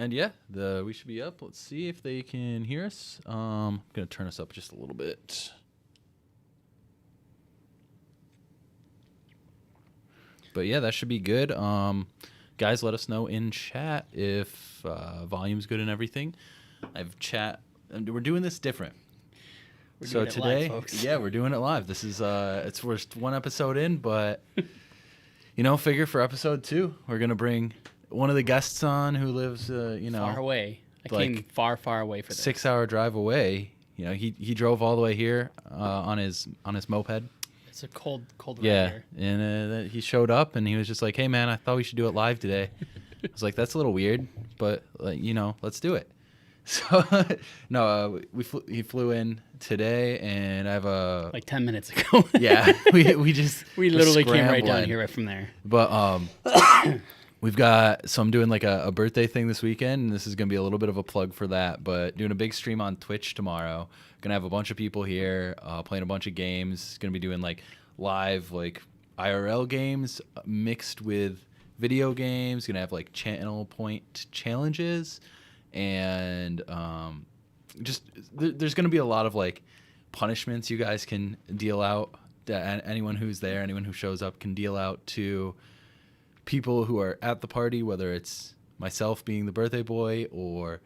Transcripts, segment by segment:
And yeah, we should be up. Let's see if they can hear us. I'm going to turn us up just a little bit. But yeah, that should be good. Guys, let us know in chat if volume's good and everything. We're doing this different. So today, live, yeah, we're doing it live. This is we're one episode in, but figure for episode 2, we're going to bring one of the guests on who lives, far away. I came far away for this. 6-hour drive away. He drove all the way here on his moped. It's a cold ride here. And he showed up and he was just like, "Hey man, I thought we should do it live today." I was like, "That's a little weird, but let's do it." So no, he flew in today, and I have like 10 minutes ago. Yeah, we literally came right down here right from there. But we've got, so I'm doing like a birthday thing this weekend, and this is going to be a little bit of a plug for that, but doing a big stream on Twitch tomorrow. Going to have a bunch of people here playing a bunch of games. Going to be doing like live like IRL games mixed with video games. Going to have like channel point challenges, and there's going to be a lot of like punishments you guys can deal out, that anyone who's there, anyone who shows up can deal out to people who are at the party, whether it's myself being the birthday boy or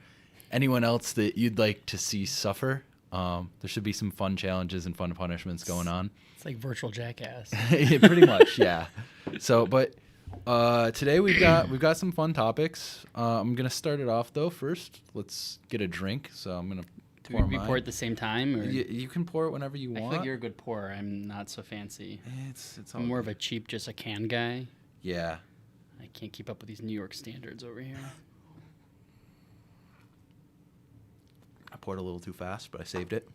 anyone else that you'd like to see suffer. There should be some fun challenges and fun punishments going on. It's like virtual Jackass. Yeah, pretty much, yeah. So, but today we've got some fun topics. I'm gonna start it off though. First, let's get a drink. So I'm gonna pour mine. Pour it at the same time, or you can pour it whenever you want. I feel like you're a good pourer. I'm not so fancy. I'm more of a cheap, just a can guy. Yeah. I can't keep up with these New York standards over here. I poured a little too fast, but I saved it.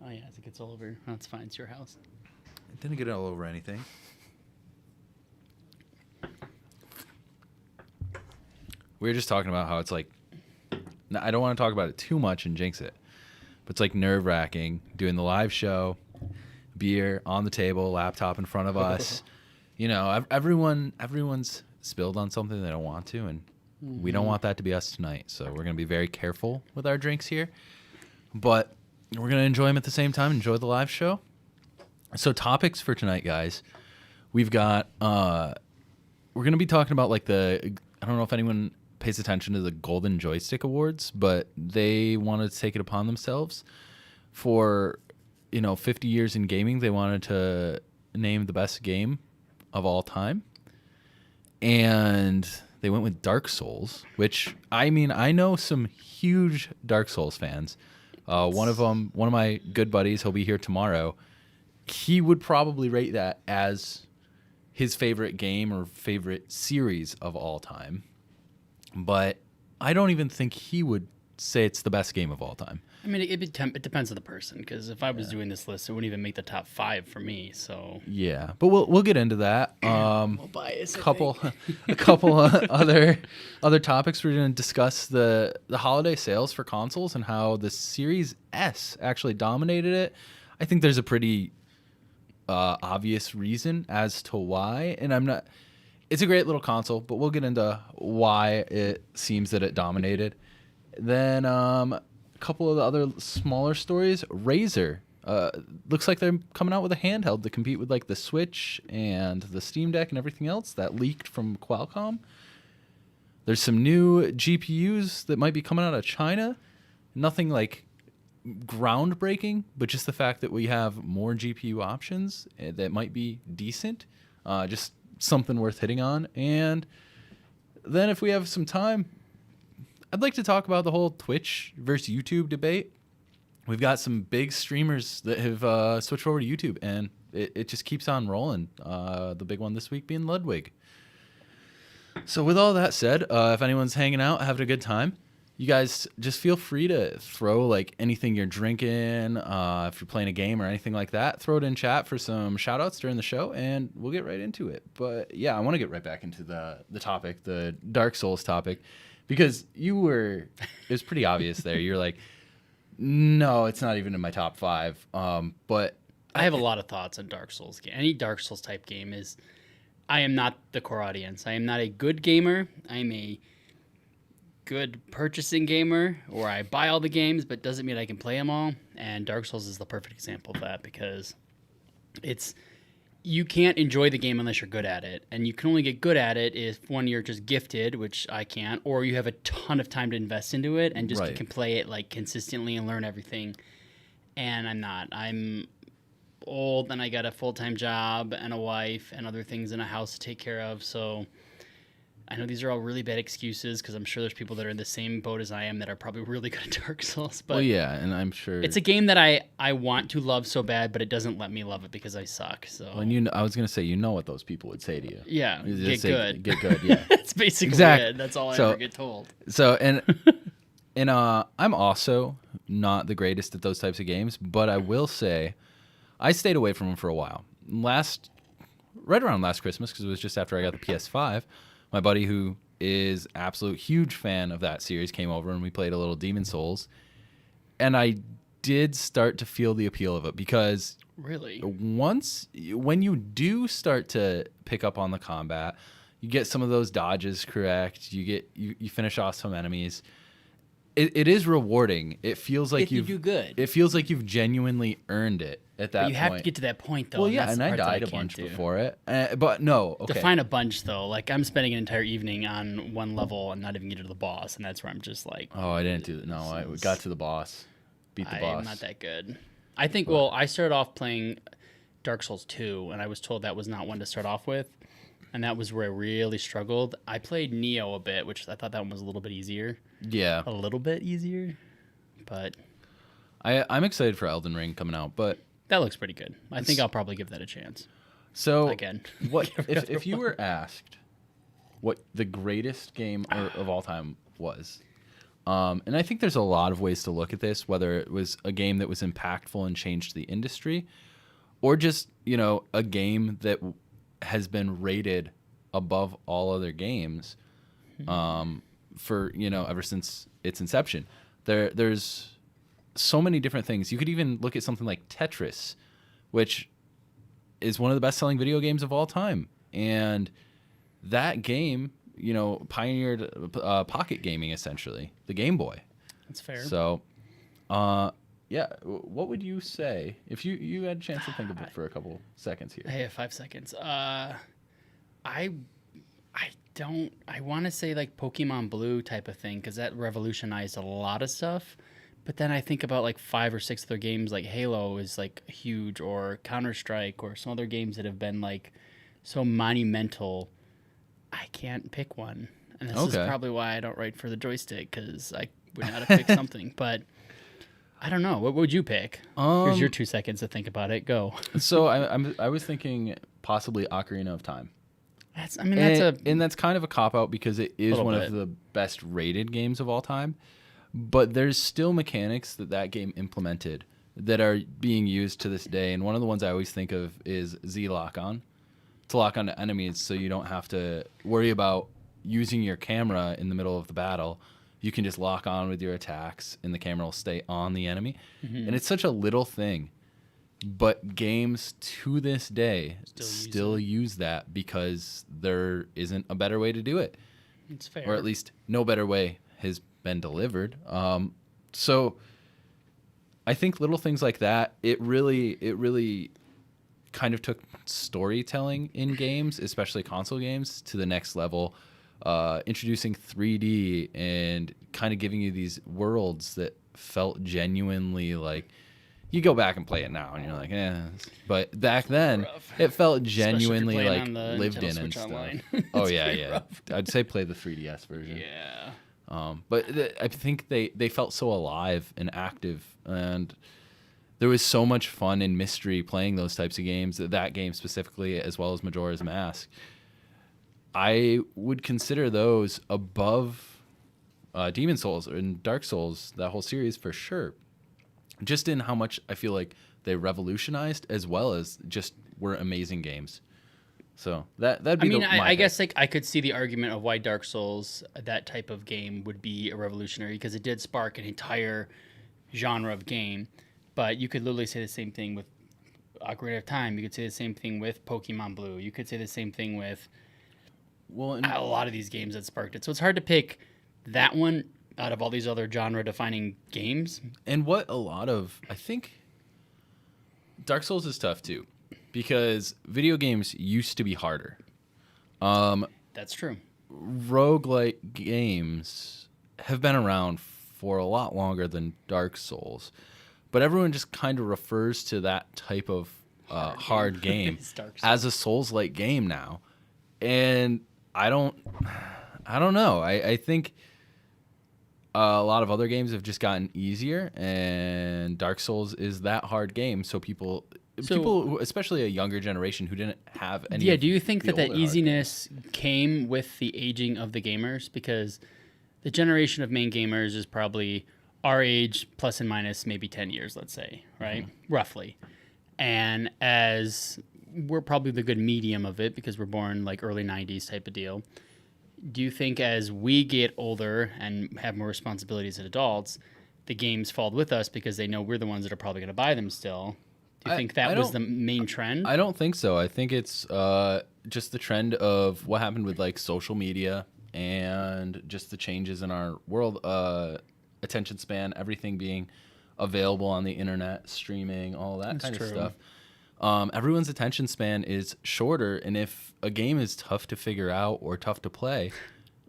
Oh yeah, as it gets all over. That's fine. It's your house. It didn't get all over anything. We were just talking about how it's like, I don't want to talk about it too much and jinx it, but it's like nerve-wracking doing the live show, beer on the table, laptop in front of us. Everyone's spilled on something they don't want to, and we don't want that to be us tonight. So we're going to be very careful with our drinks here, but we're going to enjoy them at the same time, enjoy the live show. So topics for tonight, guys. We've got, we're going to be talking about like I don't know if anyone pays attention to the Golden Joystick Awards, but they wanted to take it upon themselves for, 50 years in gaming. They wanted to name the best game of all time. And they went with Dark Souls, which, I know some huge Dark Souls fans. One of my good buddies, he'll be here tomorrow. He would probably rate that as his favorite game or favorite series of all time. But I don't even think he would say it's the best game of all time. It depends on the person, because if I was doing this list, it wouldn't even make the top 5 for me. So yeah, but we'll get into that. Bias, a couple other topics. We're going to discuss the holiday sales for consoles and how the Series S actually dominated it. I think there's a pretty obvious reason as to why, and it's a great little console, but we'll get into why it seems that it dominated. Then a couple of the other smaller stories. Razer looks like they're coming out with a handheld to compete with like the Switch and the Steam Deck and everything else that leaked from Qualcomm. There's some new GPUs that might be coming out of China. Nothing like groundbreaking, but just the fact that we have more GPU options that might be decent. Just something worth hitting on. And then if we have some time, I'd like to talk about the whole Twitch versus YouTube debate. We've got some big streamers that have switched over to YouTube, and it just keeps on rolling. The big one this week being Ludwig. So with all that said, if anyone's hanging out, having a good time, you guys just feel free to throw like anything you're drinking. If you're playing a game or anything like that, throw it in chat for some shout outs during the show, and we'll get right into it. But yeah, I want to get right back into the topic, the Dark Souls topic, because it was pretty obvious there. You're like, no, it's not even in my top 5. But I have a lot of thoughts on Dark Souls. Any Dark Souls type game I am not the core audience. I am not a good gamer. I'm a good purchasing gamer, or I buy all the games, but doesn't mean I can play them all. And Dark Souls is the perfect example of that because you can't enjoy the game unless you're good at it. And you can only get good at it if, one, you're just gifted, which I can't, or you have a ton of time to invest into it and just can play it like consistently and learn everything. And I'm not. I'm old and I got a full-time job and a wife and other things in a house to take care of. So I know these are all really bad excuses because I'm sure there's people that are in the same boat as I am that are probably really good at Dark Souls. But well, yeah, and I'm sure it's a game that I want to love so bad, but it doesn't let me love it because I suck. So and I was gonna say, you know what those people would say to you? Yeah, They get say, good. Get good. Yeah, That's basically Exactly. it. That's all I So- ever get told. So and I'm also not the greatest at those types of games, but I will say I stayed away from them for a while. Right around last Christmas, because it was just after I got the PS5, my buddy who is absolute huge fan of that series came over and we played a little Demon Souls, and I did start to feel the appeal of it because Really? when you do start to pick up on the combat, you get some of those dodges correct, you finish off some enemies. It is rewarding. It feels like If you do good. It feels like you've genuinely earned it at that But point. you have to get to that point, though. Well, yeah, that's and the I part that died a can't bunch do. before it. But no, okay. Define a bunch, though. Like, I'm spending an entire evening on one level and not even get to the boss, and that's where I'm just like, Oh, I didn't do that. No, I got to the boss. Beat the boss. I'm not that good. I think, well, I started off playing Dark Souls 2, and I was told that was not one to start off with, and that was where I really struggled. I played Neo a bit, which I thought that one was a little bit easier. Yeah. A little bit easier, but I'm excited for Elden Ring coming out, but that looks pretty good. I think I'll probably give that a chance. so Again. what if you were asked what the greatest game of all time was? And I think there's a lot of ways to look at this, whether it was a game that was impactful and changed the industry, or just, a game that has been rated above all other games for, ever since its inception. There's so many different things. You could even look at something like Tetris, which is one of the best-selling video games of all time. And that game, pioneered pocket gaming, essentially, the Game Boy. That's fair. So, yeah, what would you say if you had a chance to think of it for a couple seconds here? I have 5 seconds. I want to say like Pokemon Blue type of thing because that revolutionized a lot of stuff. But then I think about like 5 or 6 other games like Halo is like huge, or Counter-Strike, or some other games that have been like so monumental. I can't pick one. And this is probably why I don't write for the joystick, because I would not have picked something. But I don't know. What would you pick? Here's your 2 seconds to think about it. Go. So I was thinking possibly Ocarina of Time. And that's kind of a cop-out because it is one bit. of the best rated games of all time. But there's still mechanics that game implemented that are being used to this day. And one of the ones I always think of is Z-Lock-On. To lock on enemies so you don't have to worry about using your camera in the middle of the battle. You can just lock on with your attacks and the camera will stay on the enemy. Mm-hmm. And it's such a little thing. But games to this day still use that because there isn't a better way to do it. It's fair. Or at least no better way has been delivered. So I think little things like that, it really kind of took storytelling in games, especially console games, to the next level, introducing 3D and kind of giving you these worlds that felt genuinely like you go back and play it now and you're like, but back then it felt genuinely like lived in and stuff. Oh yeah. Rough. I'd say play the 3DS version. Yeah. But I think they felt so alive and active, and there was so much fun and mystery playing those types of games, that game specifically, as well as Majora's Mask. I would consider those above Demon Souls and Dark Souls, that whole series, for sure. Just in how much I feel like they revolutionized, as well as just were amazing games. So that'd be I guess like I could see the argument of why Dark Souls, that type of game, would be a revolutionary, because it did spark an entire genre of game. But you could literally say the same thing with Ocarina of Time. You could say the same thing with Pokemon Blue. You could say the same thing with a lot of these games that sparked it. So it's hard to pick that one out of all these other genre-defining games. And what I think Dark Souls is tough too, because video games used to be harder. That's true. Roguelike games have been around for a lot longer than Dark Souls, but everyone just kind of refers to that type of hard game as a Souls-like game now. And I don't know. I think a lot of other games have just gotten easier, and Dark Souls is that hard game. So people, especially a younger generation who didn't have any. Yeah, do you think that older easiness came with the aging of the gamers? Because the generation of main gamers is probably our age plus and minus maybe 10 years, let's say, right? Mm-hmm. Roughly. And as we're probably the good medium of it because we're born like early 90s type of deal. Do you think as we get older and have more responsibilities as adults, the games fall with us because they know we're the ones that are probably going to buy them still? Do you think that was the main trend? I don't think so. I think it's just the trend of what happened with like social media and just the changes in our world, attention span, everything being available on the internet, streaming, all that kind of stuff. Everyone's attention span is shorter, and if a game is tough to figure out or tough to play,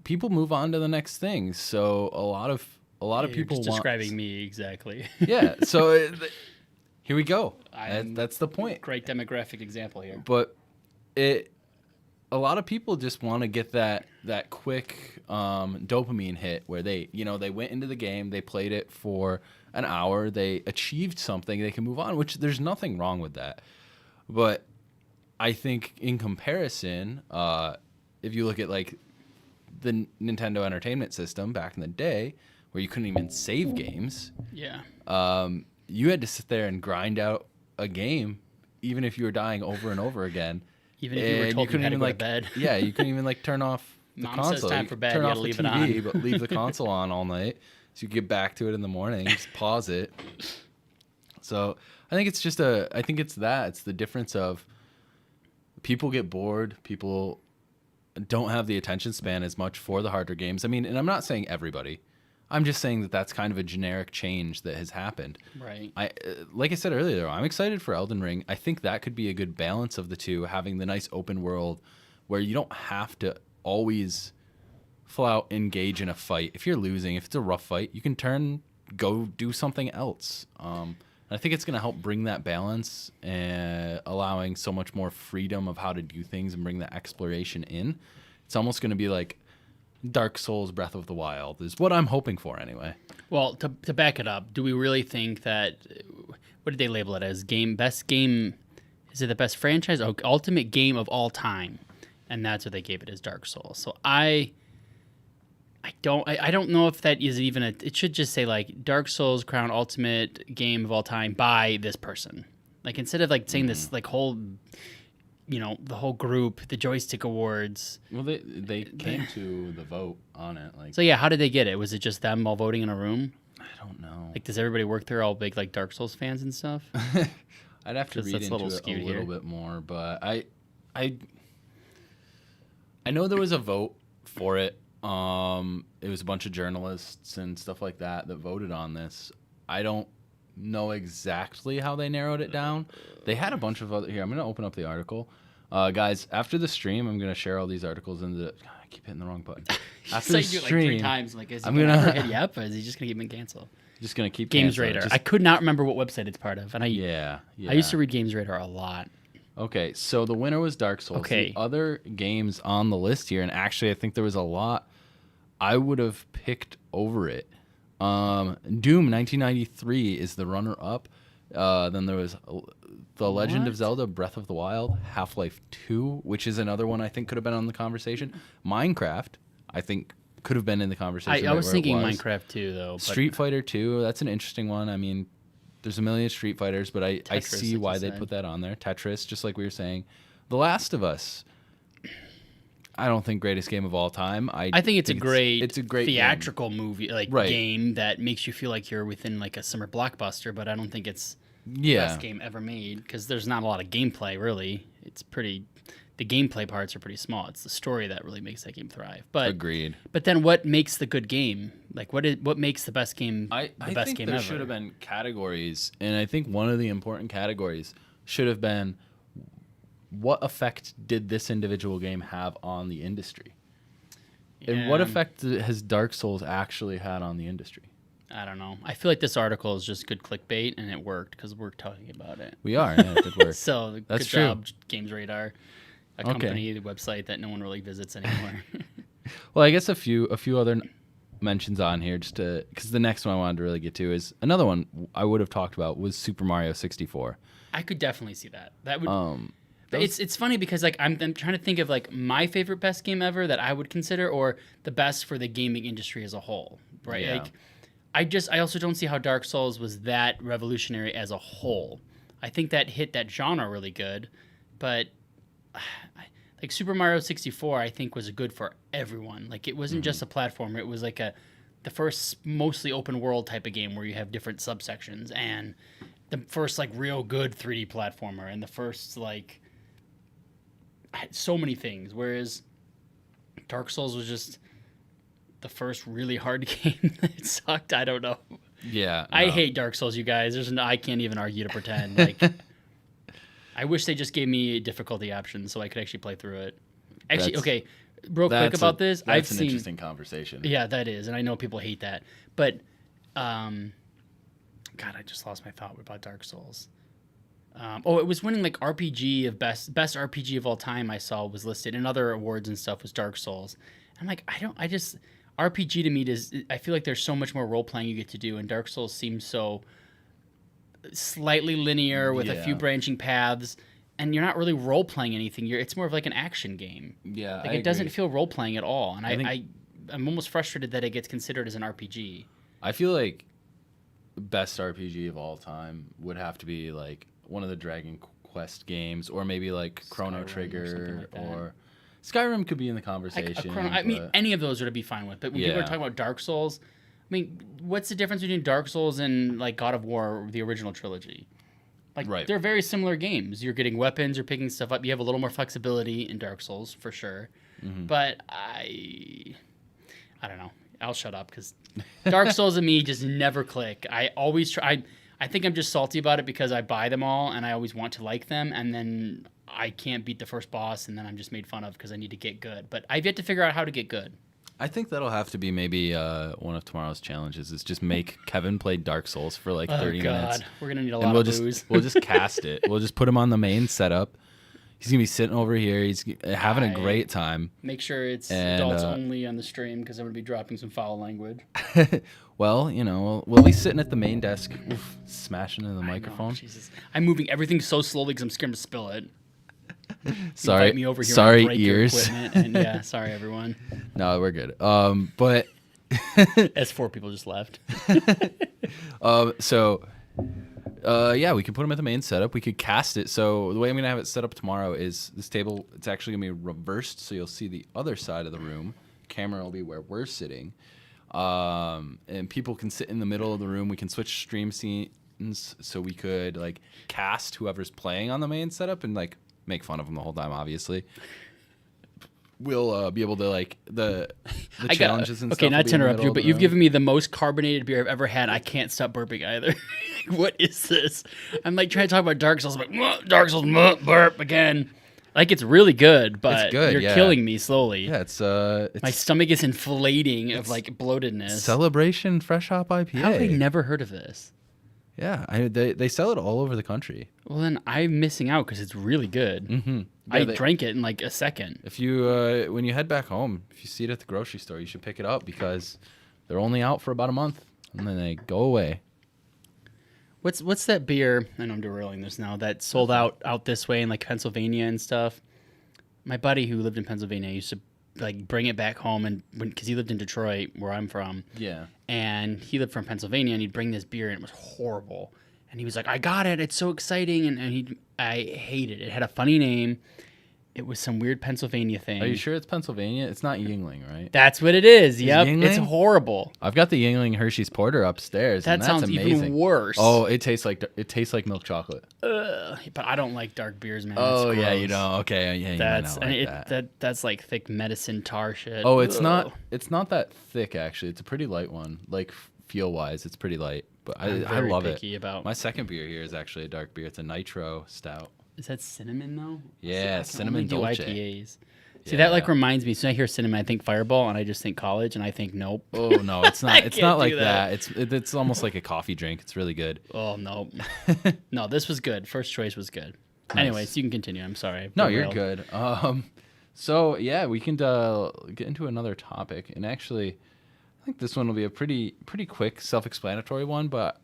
people move on to the next thing. So a lot of people just describing me exactly. Yeah. So here we go. That's the point. Great demographic example here. But a lot of people just want to get that quick dopamine hit where they went into the game, they played it for an hour, they achieved something, they can move on, which there's nothing wrong with that. But I think in comparison, if you look at like the Nintendo Entertainment System back in the day, where you couldn't even save games, you had to sit there and grind out a game, even if you were dying over and over again. Even if you were told you had to go to bed. Yeah, you couldn't even like turn off the Mom console. says time for bed, turn you off gotta the leave it TV, on. but leave the console on all night so you get back to it in the morning. Just pause it. So I think it's it's the difference of people get bored. People don't have the attention span as much for the harder games. I mean, and I'm not saying everybody. I'm just saying that that's kind of a generic change that has happened. Right. Like I said earlier, though, I'm excited for Elden Ring. I think that could be a good balance of the two, having the nice open world where you don't have to always full out engage in a fight. If you're losing, if it's a rough fight, you can go do something else. I think it's going to help bring that balance and allowing so much more freedom of how to do things and bring the exploration in. It's almost going to be like Dark Souls Breath of the Wild is what I'm hoping for anyway. Well, to back it up, do we really think that, what did they label it as? Best game, is it the best franchise? Oh, ultimate game of all time. And that's what they gave it as, Dark Souls. So I don't know if that is even it should just say like Dark Souls crown ultimate game of all time by this person. Like instead of like saying this like whole, the whole group, the Joystick Awards. Well, they came to the vote on it. Like, so yeah, how did they get it? Was it just them all voting in a room? I don't know. Like, does everybody work there all big like Dark Souls fans and stuff? I'd have to read into it a little bit more, but I know there was a vote for it. It was a bunch of journalists and stuff like that voted on this. I don't know exactly how they narrowed it down. They had a bunch of other. Here, I'm going to open up the article. Guys, after the stream, I'm going to share all these articles into the. I keep hitting the wrong button. After the stream, like 3 times. Like, is he going to hit you up, or is he just going to keep me cancel? Just going to keep Games Radar. I could not remember what website it's part of, and I used to read Games Radar a lot. Okay, so the winner was Dark Souls. Okay. The other games on the list here, and actually I think there was a lot I would have picked over it. Doom 1993 is the runner-up. Then there was The Legend of Zelda Breath of the Wild, Half-Life 2, which is another one I think could have been on the conversation. Minecraft, I think, could have been in the conversation. I was thinking Minecraft too, though. Street Fighter 2, that's an interesting one. I mean, there's a million Street Fighters, but I see why they put that on there. Tetris, just like we were saying. The Last of Us, I don't think greatest game of all time. I think it's a great theatrical game. Movie, game that makes you feel like you're within like a summer blockbuster, but I don't think it's the best game ever made because there's not a lot of gameplay, really. It's pretty... the gameplay parts are pretty small. It's the story that really makes that game thrive. But Agreed. But then what makes the good game? Like what makes the best game I best think game there ever? should have been categories, and I think one of the important categories should have been what effect did this individual game have on the industry? And what Yeah. effect has Dark Souls actually had on the industry? I don't know. I feel like this article is just good clickbait, and it worked because we're talking about it. We are. Yeah, it did work. So That's good true. job, Games Radar, a company, the website that no one really visits anymore. Well, I guess a few other mentions on here, just to because the next one I wanted to really get to is another one I would have talked about was Super Mario 64. I could definitely see that. That would. That It's funny because like I'm trying to think of like my favorite best game ever that I would consider, or the best for the gaming industry as a whole, right? Yeah. Like I also don't see how Dark Souls was that revolutionary as a whole. I think that hit that genre really good, but like Super Mario 64 I think was good for everyone. Like it wasn't just a platformer, it was like the first mostly open world type of game where you have different subsections, and the first like real good 3D platformer, and the first like so many things, whereas Dark Souls was just the first really hard game that sucked. I don't know. Yeah, I no. hate Dark Souls, you guys. I can't even argue to pretend. Like, I wish they just gave me difficulty options so I could actually play through it. Actually, That's- okay, real quick about this. I've That's an seen. interesting conversation. Yeah, that is, and I know people hate that, but, God, I just lost my thought about Dark Souls. It was winning like RPG of best RPG of all time. I saw was listed in other awards and stuff was Dark Souls. I'm like, RPG to me I feel like there's so much more role playing you get to do, and Dark Souls seems so slightly linear with a few Yeah. branching paths, and you're not really role playing anything. It's more of like an action game. Yeah, Like I it doesn't agree. feel role playing at all, and I think- I'm almost frustrated that it gets considered as an RPG. I feel like best RPG of all time would have to be like one of the Dragon Quest games, or maybe like Chrono Skyrim or Trigger, something like that. or Skyrim could be in the Like conversation. I mean, but- any of those would be fine with. But when people are Yeah. talking about Dark Souls, I mean, what's the difference between Dark Souls and like God of War, the original trilogy? Like Right. they're very similar games. You're getting weapons, you're picking stuff up. You have a little more flexibility in Dark Souls for sure. Mm-hmm. But I don't know. I'll shut up because Dark Souls and me just never click. I always try. I think I'm just salty about it because I buy them all and I always want to like them, and then I can't beat the first boss, and then I'm just made fun of because I need to get good. But I've yet to figure out how to get good. I think that'll have to be maybe one of tomorrow's challenges is just make Kevin play Dark Souls for like 30 minutes. We're gonna need a And lot we'll of just booze. we'll just cast it. We'll just put him on the main setup. He's gonna be sitting over here. He's having a Right. great time. Make sure it's And, adults only on the stream because I'm gonna be dropping some foul language. Well, you know, we'll be sitting at the main desk, smashing into the I know, microphone. Jesus, I'm moving everything so slowly because I'm scared to spill it. Sorry, Invite me over here. sorry, and break your ears. equipment, and yeah, sorry everyone. No, we're good. But As 4 people just left. yeah, we could put them at the main setup. We could cast it. So the way I'm gonna have it set up tomorrow is this table. It's actually gonna be reversed, so you'll see the other side of the room. Camera will be where we're sitting, and people can sit in the middle of the room. We can switch stream scenes, so we could like cast whoever's playing on the main setup and like make fun of them the whole time. Obviously, we'll be able to like the challenges and stuff. Okay, will not be to in the interrupt middle you, of but the you've room. given me the most carbonated beer I've ever had. I can't stop burping either. What is this? I'm like trying to talk about Dark Souls. I'm like, "Mwah, Dark Souls, mwah, burp again. Like it's really good, but good, you're yeah. killing me slowly. Yeah, it's My stomach is inflating of like bloatedness. Celebration Fresh Hop IPA. How have I never heard of this? Yeah, they sell it all over the country. Well, then I'm missing out because it's really good. Mm-hmm. I drank it in like a second. If you when you head back home, if you see it at the grocery store, you should pick it up because they're only out for about a month and then they go away. What's that beer? I know I'm derailing this now. That sold out this way in like Pennsylvania and stuff. My buddy who lived in Pennsylvania used to like bring it back home, and because he lived in Detroit where I'm from, Yeah. and he lived from Pennsylvania, and he'd bring this beer and it was horrible. And he was like, "I got it. It's so exciting." And I hated it. It had a funny name, It was some weird Pennsylvania thing. Are you sure it's Pennsylvania? It's not Yingling, right? That's what it is. Yep. It's Yuengling? horrible. I've got the Yingling Hershey's Porter upstairs, That and that's sounds amazing. even worse. Oh, it tastes like milk chocolate. But I don't like dark beers, man. Oh It's yeah, gross. you don't. Okay, yeah, you That's might not like that. that's like thick medicine tar shit. Oh, it's Ugh. not. It's not that thick actually. It's a pretty light one. Like feel wise, it's pretty light. But I'm I very love it. picky about. My second beer here is actually a dark beer. It's a nitro stout. Is that cinnamon though? Yeah, I can cinnamon only do dolce. IPAs. See, that like Yeah. reminds me. So I hear cinnamon, I think Fireball, and I just think college, and I think nope. Oh no, it's not. It's can't not do like that. that. It's almost like a coffee drink. It's really good. Oh no, no, this was good. First choice was good. Anyways, you can continue. I'm sorry. No, you're Derailed. good. So yeah, we can get into another topic, and actually, I think this one will be a pretty quick, self-explanatory one. But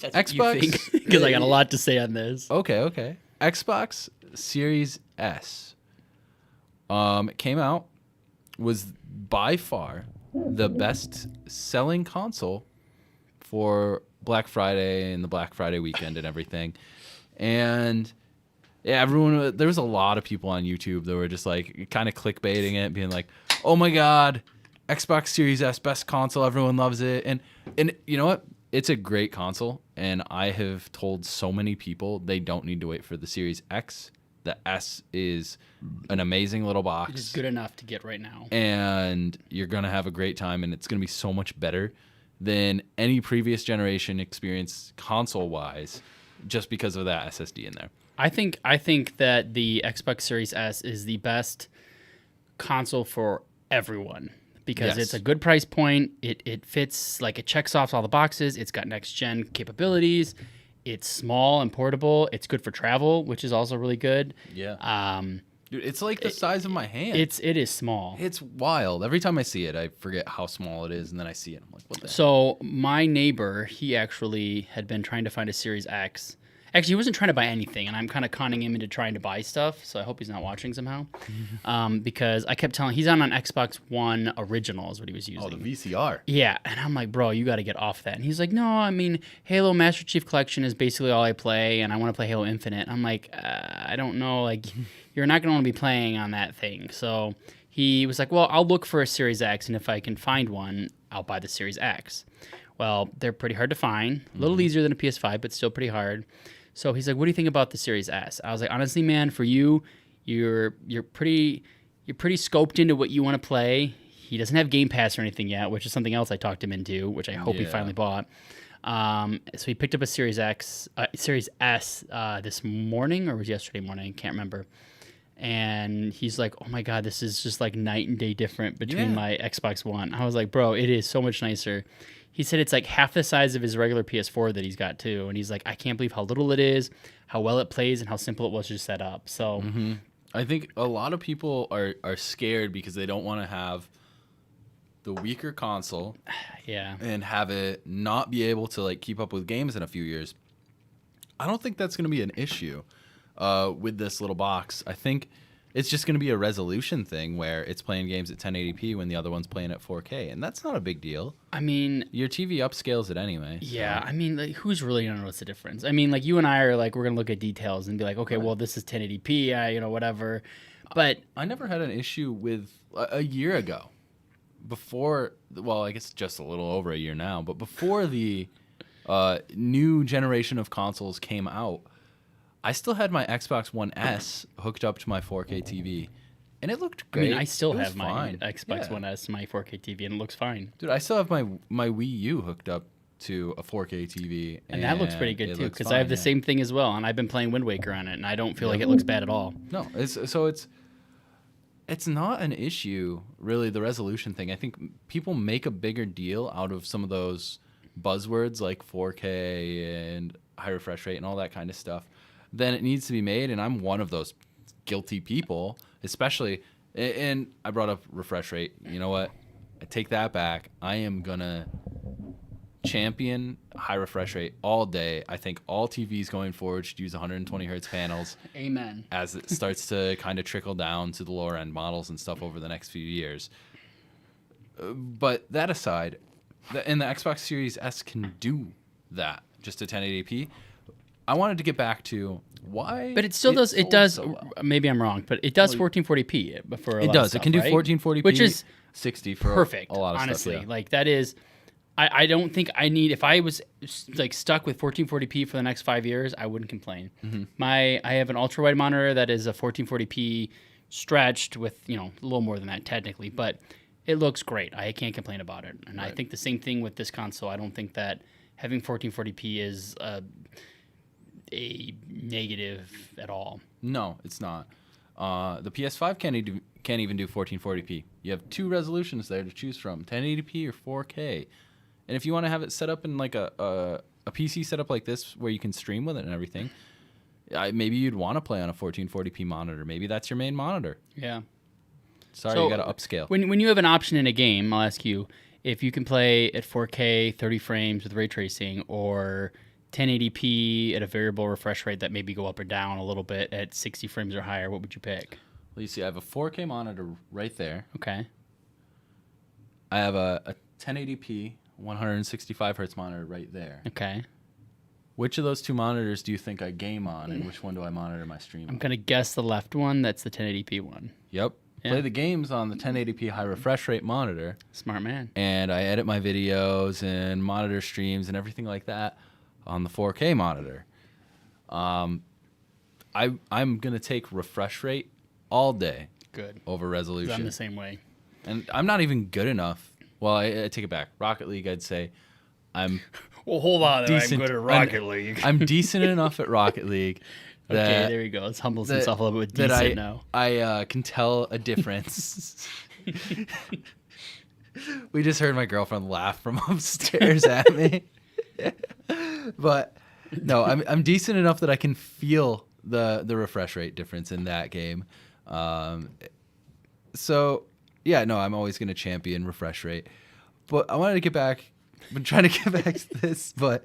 That's what you Xbox- think? Because I got a lot to say on this. okay, Xbox Series S, came out, was by far the best-selling console for Black Friday and the Black Friday weekend and everything, and. Yeah, there was a lot of people on YouTube that were just like kind of clickbaiting it, being like, "Oh my God, Xbox Series S, best console, everyone loves it." And you know what? It's a great console, and I have told so many people they don't need to wait for the Series X. The S is an amazing little box. It is good enough to get right now. And you're going to have a great time, and it's going to be so much better than any previous generation experience console-wise just because of that SSD in there. I think that the Xbox Series S is the best console for everyone because Yes. it's a good price point. It fits, like, it checks off all the boxes. It's got next gen capabilities. It's small and portable. It's good for travel, which is also really good. Yeah. Dude, it's like the size of my hand. It is small. It's wild. Every time I see it, I forget how small it is, and then I see it. I'm like, what the heck? So my neighbor, he actually had been trying to find a Series X. Actually, he wasn't trying to buy anything, and I'm kind of conning him into trying to buy stuff. So I hope he's not watching somehow, because I kept telling he's on an Xbox One original is what he was using. Oh, the VCR. Yeah, and I'm like, bro, you got to get off that. And he's like, no, I mean, Halo Master Chief Collection is basically all I play, and I want to play Halo Infinite. I'm like, I don't know, like, you're not going to want to be playing on that thing. So he was like, well, I'll look for a Series X, and if I can find one, I'll buy the Series X. Well, they're pretty hard to find, a little easier than a PS5, but still pretty hard. So he's like, what do you think about the Series S? I was like, honestly, man, for you, you're pretty scoped into what you want to play. He doesn't have Game Pass or anything yet, which is something else I talked him into, which I hope he Yeah. finally bought. So he picked up a Series S this morning, or was it yesterday morning? I can't remember. And he's like, oh my God, this is just like night and day different between Yeah. my Xbox One. I was like, bro, it is so much nicer. He said it's like half the size of his regular PS4 that he's got too. And he's like, I can't believe how little it is, how well it plays, and how simple it was to set up. So I think a lot of people are scared because they don't want to have the weaker console yeah. and have it not be able to like keep up with games in a few years. I don't think that's going to be an issue with this little box. I think it's just going to be a resolution thing where it's playing games at 1080p when the other one's playing at 4K, and that's not a big deal. I mean, Your TV upscales it anyway. yeah, I mean, like, who's really gonna notice the difference? I mean, like, you and I are like, we're gonna look at details and be like, okay, well, this is 1080p, whatever. But I never had an issue with a year ago, before. Well, I guess just a little over a year now, but before the new generation of consoles came out, I still had my Xbox One S hooked up to my 4K TV, and it looked I great. mean, I still It was have my fine. Xbox Yeah. One S, my 4K TV, and it looks fine. Dude, I still have my Wii U hooked up to a 4K TV, And that looks pretty good it too, looks because I have fine, the yeah. same thing as well, and I've been playing Wind Waker on it, and I don't feel like it looks bad at all. No, it's not an issue really. The resolution thing. I think people make a bigger deal out of some of those buzzwords like 4K and high refresh rate and all that kind of stuff than it needs to be made. And I'm one of those guilty people, especially. And I brought up refresh rate. You know what? I take that back. I am gonna champion high refresh rate all day. I think all TVs going forward should use 120 hertz panels Amen. as it starts to kind of trickle down to the lower end models and stuff over the next few years. But that aside, and the Xbox Series S can do that just to 1080p. I wanted to get back to why. But it still does. It sold does. so well. Maybe I'm wrong, but it does 1440p for a It lot does. of stuff, It can do right? 1440p, which is 60 for perfect. a lot of honestly, stuff. Yeah. like that is. I don't think I need. If I was like stuck with 1440p for the next 5 years, I wouldn't complain. Mm-hmm. I have an ultra wide monitor that is a 1440p stretched with a little more than that technically, but it looks great. I can't complain about it. And I think the same thing with this console. I don't think that having 1440p is a negative at all. No, it's not. The PS5 can't even do 1440p. You have 2 resolutions there to choose from, 1080p or 4K. And if you want to have it set up in like a PC setup like this where you can stream with it and everything, maybe you'd want to play on a 1440p monitor. Maybe that's your main monitor. Yeah. Sorry, So, you got to upscale. When you have an option in a game, I'll ask you if you can play at 4K, 30 frames with ray tracing, or 1080p at a variable refresh rate that maybe go up or down a little bit at 60 frames or higher. What would you pick? Well, you see, I have a 4K monitor right there. Okay. I have a 1080p 165 hertz monitor right there. Okay. Which of those 2 monitors do you think I game on, and which one do I monitor my stream I'm on? going to guess the left one. That's the 1080p one. Yep. Yeah. Play the games on the 1080p high refresh rate monitor, Smart man. and I edit my videos and monitor streams and everything like that on the 4K monitor. I'm going to take refresh rate all day Good. over 'Cause resolution. I'm the same way. And I'm not even good enough. Well, I take it back. Rocket League, I'd say I'm Well, hold on. decent. League. I'm decent enough at Rocket League. Okay, there he goes. Humbles himself a little bit with that decent now. I can tell a difference. We just heard my girlfriend laugh from upstairs at me. But no, I'm decent enough that I can feel the refresh rate difference in that game. So yeah, no, I'm always going to champion refresh rate. But I wanted to get back. I've been trying to get back to this, but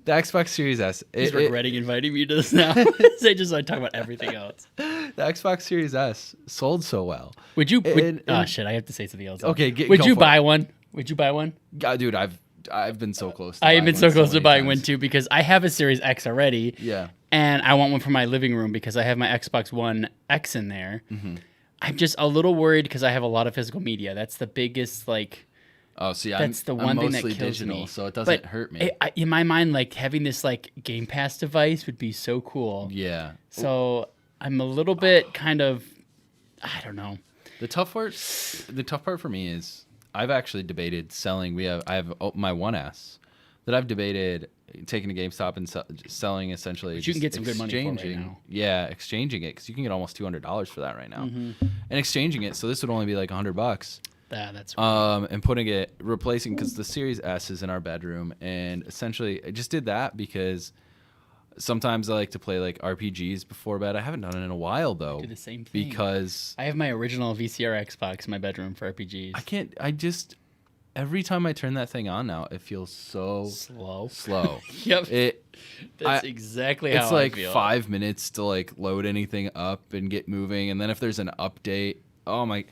the Xbox Series S. He's regretting inviting me to this now. They just like talk about everything else. The Xbox Series S sold so well. Would you? And- Shit! I have to say something else. Okay, would go you for buy it. one? Would you buy one? God, dude, I've been so close. To I have buying been so one close to many buying one times. too because I have a Series X already. Yeah. And I want one for my living room because I have my Xbox One X in there. Mm-hmm. I'm just a little worried because I have a lot of physical media. That's the biggest Oh, see, That's the I'm one thing that mostly kills digital, me. so it doesn't But hurt me. in my mind, like having this like Game Pass device would be so cool. Yeah. So I'm a little bit kind of, I don't know. The tough part for me is I've actually debated selling. I have my 1S that I've debated taking to GameStop and selling essentially. But you can just get some good money for it right exchanging- now. Yeah, exchanging it because you can get almost $200 for that right now, Mm-hmm. and exchanging it. So this would only be like $100. That's And replacing because the Series S is in our bedroom, and essentially I just did that because sometimes I like to play like RPGs before bed. I haven't done it in a while though. do the same thing. Because I have my original VCR Xbox in my bedroom for RPGs. I can't. Every time I turn that thing on now, it feels so Slow. Yep. That's exactly how It's I like feel. 5 minutes to like load anything up and get moving, and then if there's an update, oh my.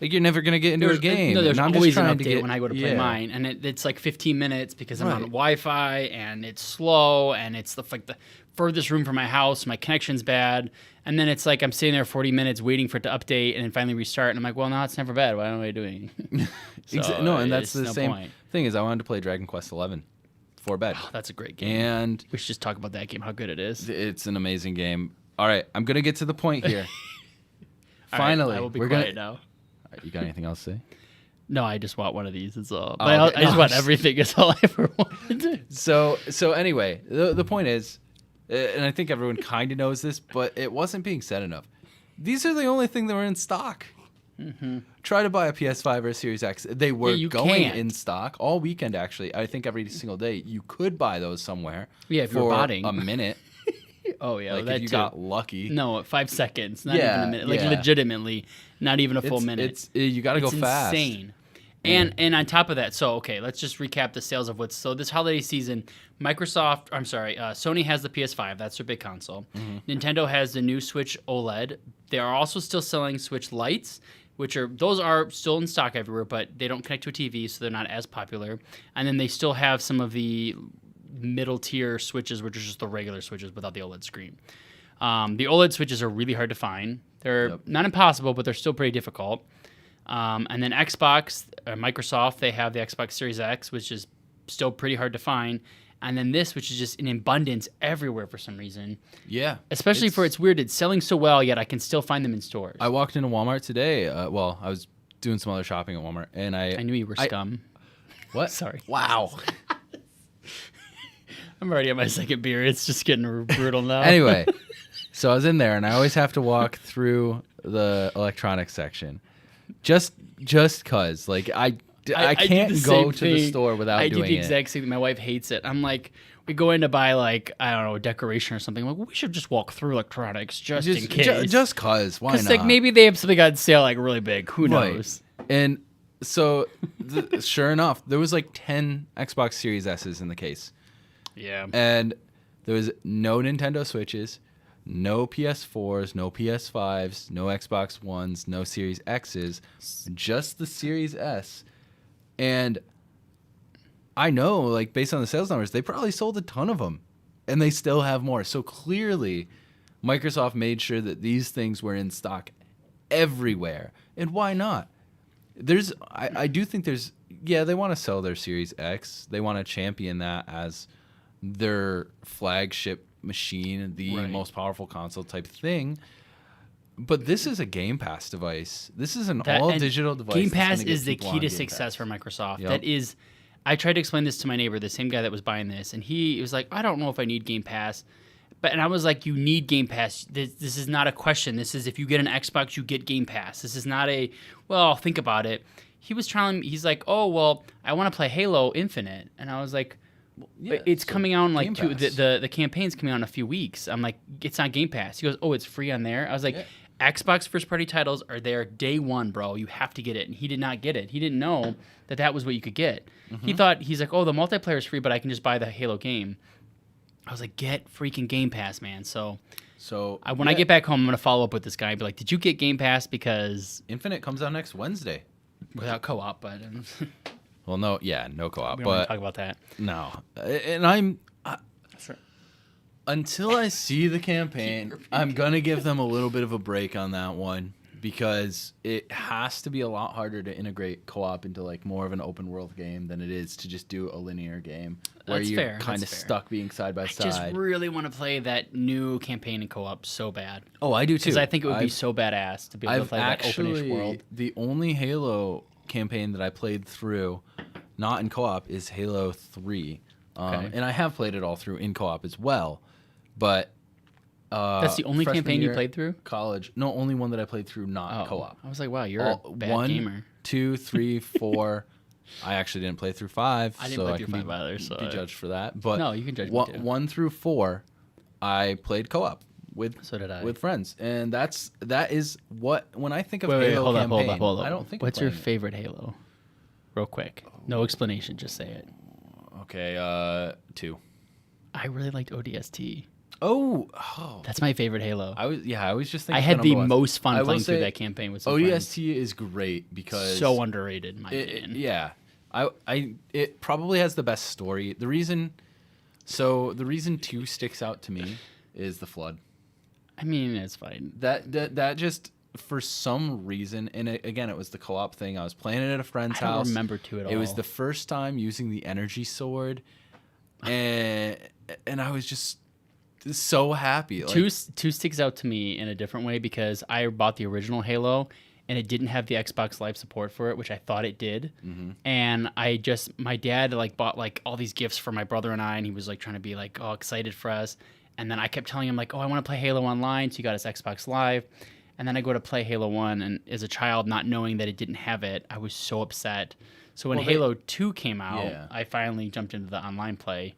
Like you're never gonna get into a game. No, there's and I'm always just an trying update to get, when I go to play mine, and it's like 15 minutes because I'm on Right. Wi-Fi and it's slow and it's like the furthest room from my house. My connection's bad, and then it's like I'm sitting there 40 minutes waiting for it to update and then finally restart, and I'm like, well, no, it's never bad. What am I doing? No, and that's it's the no same point. thing. Is I wanted to play Dragon Quest 11 before bed, Oh, that's a great game. and We should just talk about that game, how good it is. it's an amazing game. All right, I'm gonna get to the point here. All right, Finally, I will be we're quiet gonna. now. You got anything else to say? No, I just want one of these. That's all. Oh, But okay. I just No, want I'm just- everything. Is all I ever wanted. So anyway, the point is, and I think everyone kind of knows this, but it wasn't being said enough. These are the only thing that were in stock. Mm-hmm. Try to buy a PS5 or a Series X. They were you going can't. in stock all weekend, actually. I think every single day you could buy those somewhere. Yeah, if you were for botting. a minute. Oh yeah, Like that if you too. got lucky. No, 5 seconds, not Yeah, even a minute. Like yeah. legitimately, not even a full minute. You got to go It's fast. insane. And on top of that, so okay, let's just recap the sales of what's so this holiday season. Sony has the PS5, that's their big console. Mm-hmm. Nintendo has the new Switch OLED. They are also still selling Switch Lites, those are still in stock everywhere, but they don't connect to a TV, so they're not as popular. And then they still have some of the middle tier switches, which are just the regular switches without the OLED screen. The OLED switches are really hard to find. They're not impossible, but they're still pretty difficult. And then Xbox, Microsoft, they have the Xbox Series X, which is still pretty hard to find. And then this, which is just in abundance everywhere for some reason. Yeah. Especially it's weird. It's selling so well, yet I can still find them in stores. I walked into Walmart today. I was doing some other shopping at Walmart, and I knew you were scum. What? Sorry. Wow. I'm already at my second beer. It's just getting brutal now. Anyway, so I was in there, and I always have to walk through the electronics section, just cause like I can't go to the store without doing it. I do the exact same thing. My wife hates it. I'm like, we go in to buy like, I don't know, a decoration or something. I'm like, well, we should just walk through electronics just in case. Just cause. Why not? Because like maybe they have something on sale like really big. Who knows? And so, sure enough, there was like 10 Xbox Series S's in the case. Yeah. And there was no Nintendo Switches, no PS4s, no PS5s, no Xbox Ones, no Series X's, just the Series S. And I know, like, based on the sales numbers, they probably sold a ton of them, and they still have more. So clearly, Microsoft made sure that these things were in stock everywhere. And why not? I do think they want to sell their Series X. They want to champion that as their flagship machine, the most powerful console type thing. But this is a Game Pass device. This is an all-digital device. Game Pass is the key to success for Microsoft. Yep. That is, I tried to explain this to my neighbor, the same guy that was buying this, and he was like, I don't know if I need Game Pass. And I was like, you need Game Pass. This is not a question. This is if you get an Xbox, you get Game Pass. This is not well, think about it. He's like, oh, well, I want to play Halo Infinite. And I was like, yeah, it's coming out in like the campaign's coming out in a few weeks. I'm like, it's not Game Pass. He goes, oh, it's free on there. I was like, Xbox first party titles are there day one, bro. You have to get it. And he did not get it. He didn't know that was what you could get. Mm-hmm. He's like, oh, the multiplayer is free, but I can just buy the Halo game. I was like, get freaking Game Pass, man. So when I get back home, I'm going to follow up with this guy and be like, did you get Game Pass? Because Infinite comes out next Wednesday. Without co-op, but... Well, no co-op. We don't want to talk about that. No. And sure. Until I see the campaign, I'm going to give them a little bit of a break on that one, because it has to be a lot harder to integrate co-op into like more of an open world game than it is to just do a linear game where you're kind of stuck being side by side. I just really want to play that new campaign in co-op so bad. Oh, I do too. Because I think it would be so badass to be able to play that openish world. The only Halo campaign that I played through, not in co-op, is Halo 3. And I have played it all through in co-op as well, but that's the only campaign you played through? College. No, only one that I played through, not co-op. I was like, wow, you're a bad gamer. 1, 2, 3, 4. I actually didn't play through 5. I didn't play through 5 either, so be judged for that. But no, you can judge me too. 1 through 4, I played co-op with friends, and that is what, when I think of Halo campaign, hold up. I don't think. What's your favorite Halo? Real quick, no explanation, just say it. Okay, 2. I really liked ODST. Oh, that's my favorite Halo. I was just thinking. I had the most fun playing through that campaign with some friends. ODST is great because so underrated, in my opinion. Yeah, it probably has the best story. The reason 2 sticks out to me is the flood. I mean, it's fine. That just, for some reason, and again, it was the co-op thing. I was playing it at a friend's house. I don't remember 2 at all. It was the first time using the energy sword, and I was just so happy. Like, 2 sticks out to me in a different way because I bought the original Halo and it didn't have the Xbox Live support for it, which I thought it did. Mm-hmm. And my dad like bought like all these gifts for my brother and I, and he was like trying to be like all excited for us. And then I kept telling him like, oh, I want to play Halo Online. So he got his Xbox Live. And then I go to play Halo 1, and as a child, not knowing that it didn't have it, I was so upset. So when Halo 2 came out, I finally jumped into the online play.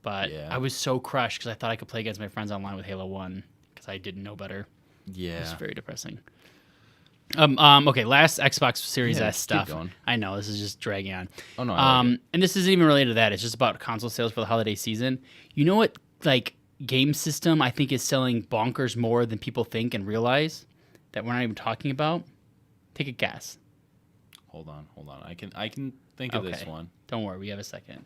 But I was so crushed because I thought I could play against my friends online with Halo 1 because I didn't know better. Yeah. It was very depressing. Okay, last Xbox Series S stuff. I know, this is just dragging on. Oh, no. And this isn't even related to that. It's just about console sales for the holiday season. You know what, like, game system I think is selling bonkers more than people think and realize that we're not even talking about? Take a guess. Hold on. I can think of this one. Don't worry, we have a second.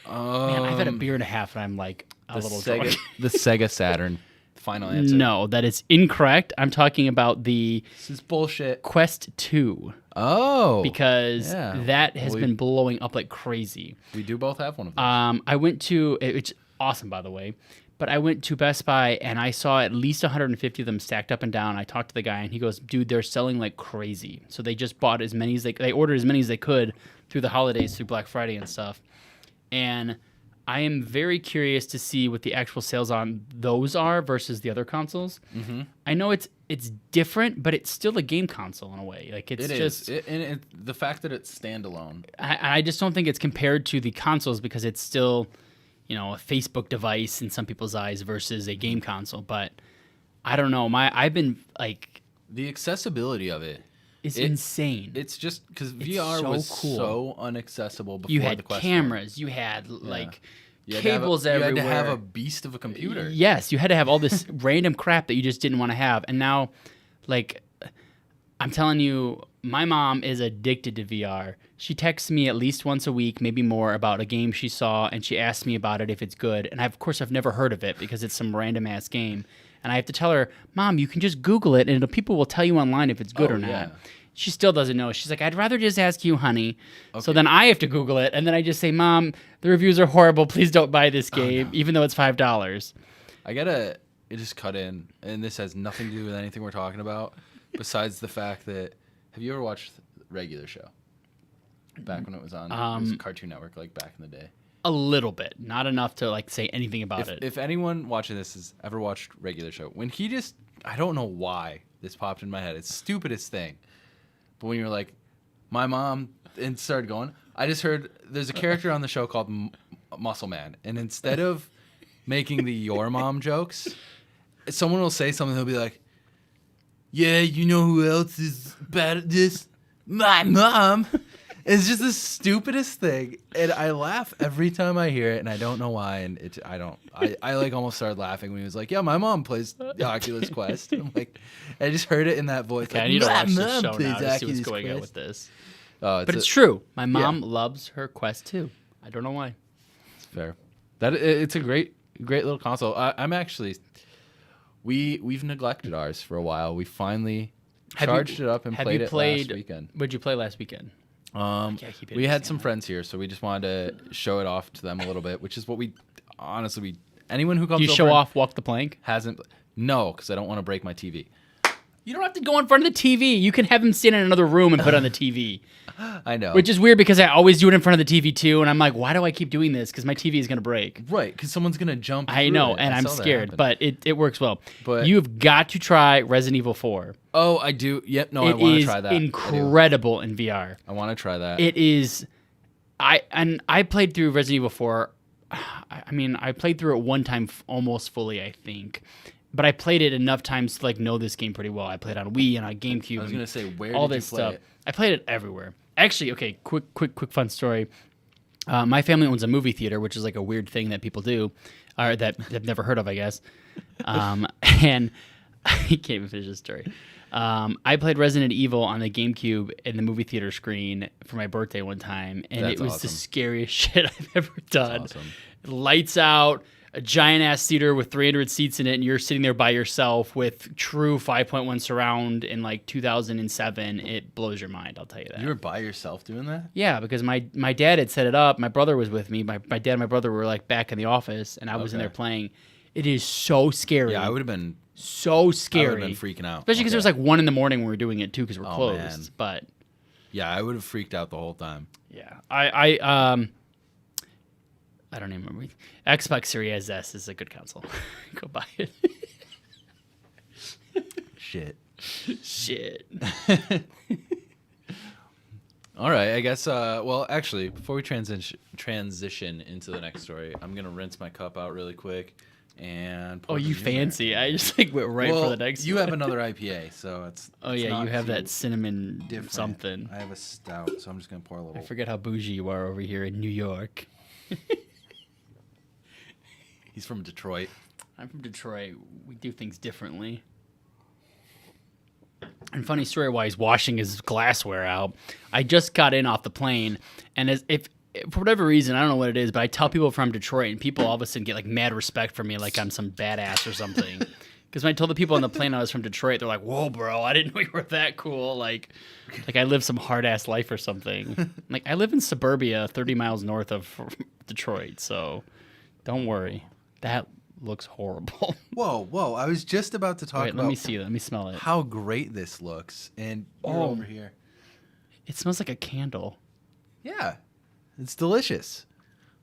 Man, I've had a beer and a half, and I'm like a little drunk. The Sega Saturn. Final answer. No, that is incorrect. I'm talking about the This is bullshit. Quest 2. Oh. Because yeah. that has been blowing up like crazy. We do both have one of those. I went to, it's awesome, by the way, but I went to Best Buy and I saw at least 150 of them stacked up and down. I talked to the guy and he goes, dude, they're selling like crazy. So they just bought as many as they ordered as many as they could through the holidays, through Black Friday and stuff. And I am very curious to see what the actual sales on those are versus the other consoles. Mm-hmm. I know it's different, but it's still a game console in a way. Like it's just the fact that it's standalone. I just don't think it's compared to the consoles because it's still, a Facebook device in some people's eyes versus a game console. But I don't know. I've been like the accessibility of it. It's insane. It's just because VR was so inaccessible before you had the Quest. Cameras. You had cables everywhere. You had to have a beast of a computer. Yes, you had to have all this random crap that you just didn't want to have. And now, like, I'm telling you, my mom is addicted to VR. She texts me at least once a week, maybe more, about a game she saw, and she asks me about it if it's good. And of course, I've never heard of it because it's some random ass game. And I have to tell her, Mom, you can just Google it, and people will tell you online if it's good or not. Yeah. She still doesn't know. She's like, I'd rather just ask you, honey. Okay. So then I have to Google it, and then I just say, Mom, the reviews are horrible. Please don't buy this game, even though it's $5. I gotta just cut in, and this has nothing to do with anything we're talking about, besides the fact that, have you ever watched Regular Show? Back when it was on it was Cartoon Network, like back in the day. A little bit, not enough to like say anything about it. If anyone watching this has ever watched Regular Show, when I don't know why this popped in my head. It's the stupidest thing. But when you're like, my mom, and started going, I just heard there's a character on the show called Muscle Man. And instead of making the your mom jokes, someone will say something, they'll be like, yeah, you know who else is bad at this? My mom. It's just the stupidest thing. And I laugh every time I hear it, and I don't know why. And I like almost started laughing when he was like, yeah, my mom plays the Oculus Quest. I'm like, I just heard it in that voice. Okay, like, I need to watch this show now to see what's going on with this. But it's true. My mom loves her Quest too. I don't know why. It's fair. It's a great little console. I'm actually, we've neglected ours for a while. We finally charged it up and played it last weekend. What'd you play last weekend? We had some friends here, so we just wanted to show it off to them a little bit, which is what anyone who comes over. Do you show off Walk the Plank? No, because I don't want to break my TV. You don't have to go in front of the TV. You can have him stand in another room and put on the TV. I know. Which is weird because I always do it in front of the TV too, and I'm like, why do I keep doing this? Because my TV is going to break. Right, because someone's going to jump I know, it. and I'm scared, but it works well. But you've got to try Resident Evil 4. Oh, I do. Yep, no, I want to try that. It is incredible in VR. I want to try that. It is. I played through Resident Evil 4. I played through it one time almost fully, I think. But I played it enough times to like know this game pretty well. I played on Wii and on GameCube. I was gonna say, where all did this you play stuff. it? I played it everywhere. Actually, okay, quick fun story. My family owns a movie theater, which is like a weird thing that people do, or that I've never heard of, I guess. And I can't even finish this story. I played Resident Evil on the GameCube in the movie theater screen for my birthday one time, and it was the scariest shit I've ever done. That's awesome. Lights out, a giant ass theater with 300 seats in it, and you're sitting there by yourself with true 5.1 surround in like 2007. It blows your mind, I'll tell you that. You were by yourself doing that? Yeah, because my dad had set it up. My brother was with me. My dad and my brother were like back in the office, and I was in there playing. It is so scary. Yeah, I would have been so scary. I would have been freaking out. Especially because it was like 1 a.m. when we were doing it too, because we're closed. Man. But yeah, I would have freaked out the whole time. Yeah, I don't even remember. Xbox Series S is a good console. Go buy it. Shit. All right, I guess. Well, actually, before we transition into the next story, I'm gonna rinse my cup out really quick and. Oh, you fancy! I just like went right for the next. You one. have another IPA, so it's. Oh yeah, you have that cinnamon different. Something. I have a stout, so I'm just gonna pour a little. I forget how bougie you are over here in New York. He's from Detroit. I'm from Detroit. We do things differently. And funny story, while he's washing his glassware out, I just got in off the plane, and for whatever reason, I don't know what it is, but I tell people from Detroit, and people all of a sudden get like mad respect for me, like I'm some badass or something. Because when I told the people on the plane I was from Detroit, they're like, "Whoa, bro! I didn't know you were that cool." Like I live some hard ass life or something. Like I live in suburbia, 30 miles north of Detroit, so don't worry. That looks horrible. Whoa! I was just about to talk Wait, about. let me see it. Let me smell it. How great this looks, and you're over here. It smells like a candle. Yeah, it's delicious.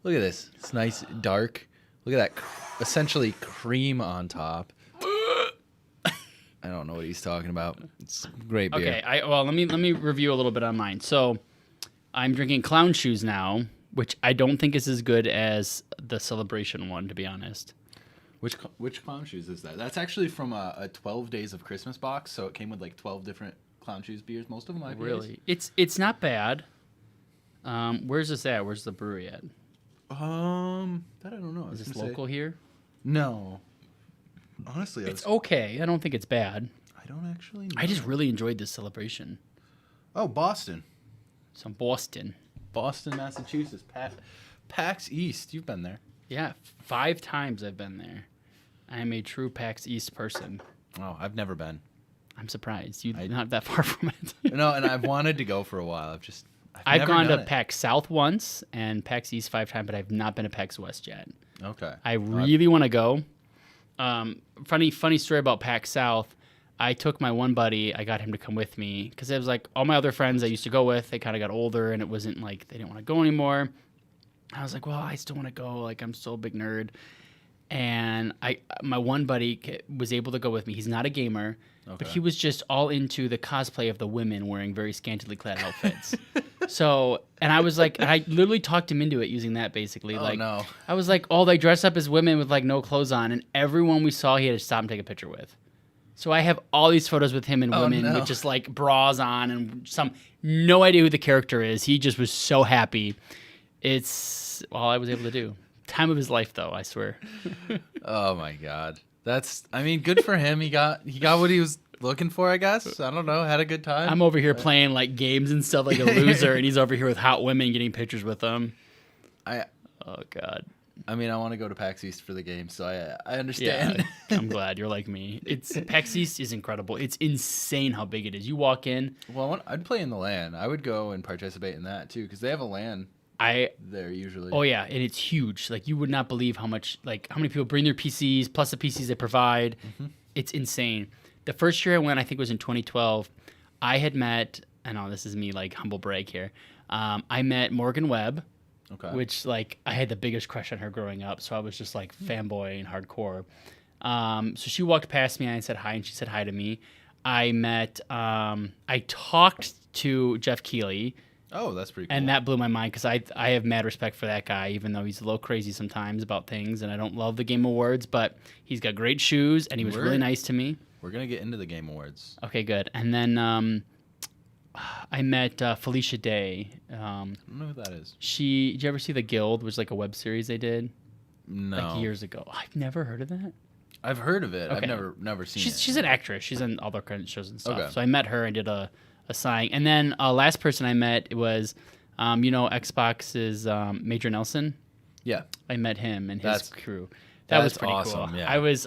Look at this. It's nice, dark. Look at that, essentially cream on top. I don't know what he's talking about. It's great beer. Okay, let me review a little bit on mine. So, I'm drinking Clown Shoes now, which I don't think is as good as the Celebration one, to be honest. Which Clown Shoes is that? That's actually from a 12 Days of Christmas box, so it came with like 12 different Clown Shoes beers. Most of them IPAs. Really, it's not bad. Where's this at? Where's the brewery at? That I don't know. Is this local here? No. Honestly, It's okay. I don't think it's bad. I don't actually know. I just really enjoyed this Celebration. Oh, Boston. Some Boston. Boston, Massachusetts. PAX East. You've been there. Yeah, 5 times I've been there. I am a true PAX East person. Oh, I've never been. I'm surprised. You're not that far from it. No, and I've wanted to go for a while. I've never gone done to it. PAX South once and PAX East 5 times, but I've not been to PAX West yet. Okay. I really want to go. Funny story about PAX South. I took my one buddy. I got him to come with me because it was like all my other friends I used to go with. They kind of got older, and it wasn't like they didn't want to go anymore. I was like, well, I still want to go. Like I'm still a big nerd. And my one buddy was able to go with me. He's not a gamer, but he was just all into the cosplay of the women wearing very scantily clad outfits. So, and I was like, I literally talked him into it using that basically. No. I was like, oh, they dress up as women with like no clothes on, and everyone we saw he had to stop and take a picture with. So I have all these photos with him and women with just like bras on and no idea who the character is. He just was so happy. It's all I was able to do. Time of his life, though, I swear. Oh my God, good for him. He got what he was looking for, I guess. I don't know. Had a good time. I'm over here playing like games and stuff like a loser, and he's over here with hot women getting pictures with them. Oh God. I want to go to PAX East for the game, so I understand. Yeah, I'm glad you're like me. PAX East is incredible. It's insane how big it is. You walk in. Well, I'd play in the LAN. I would go and participate in that too, because they have a LAN. There usually. Oh yeah, and it's huge. Like you would not believe how many people bring their PCs plus the PCs they provide. Mm-hmm. It's insane. The first year I went, I think it was in 2012. I had met. I know this is me like humble brag here. I met Morgan Webb. Okay. Which like I had the biggest crush on her growing up, so I was just like fanboy and hardcore. So she walked past me and I said hi, and she said hi to me. I talked to Jeff Keighley. Oh, that's pretty cool. And that blew my mind because I have mad respect for that guy, even though he's a little crazy sometimes about things, and I don't love the Game Awards, but he's got great shoes, and he was really nice to me. We're going to get into the Game Awards. Okay, good. And then I met Felicia Day. I don't know who that is. Did you ever see The Guild, which was like a web series they did? No. Like years ago. I've never heard of that. I've heard of it. Okay. I've never seen it. She's an actress. She's in all the credit shows and stuff. Okay. So I met her and did a signing. And then last person I met was, Xbox's Major Nelson. Yeah. I met him and his crew. That was pretty awesome, cool. yeah. I used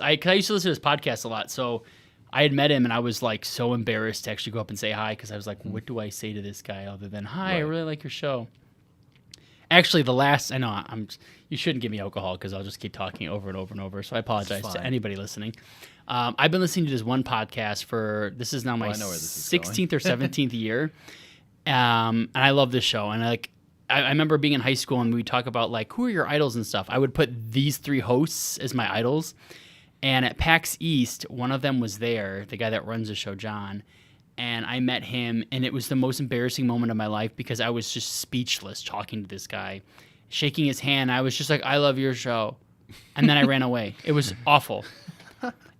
to listen to his podcast a lot, so I had met him and I was like so embarrassed to actually go up and say hi because I was like, what do I say to this guy other than hi? I really like your show. Actually, you shouldn't give me alcohol because I'll just keep talking over and over and over. So I apologize to anybody listening. I've been listening to this one podcast this is now my 16th or 17th year. And I love this show. And I remember being in high school and we talk about like, who are your idols and stuff. I would put these 3 hosts as my idols. And at PAX East, one of them was there, the guy that runs the show, John. And I met him, and it was the most embarrassing moment of my life because I was just speechless talking to this guy, shaking his hand. I was just like, I love your show. And then I ran away. It was awful.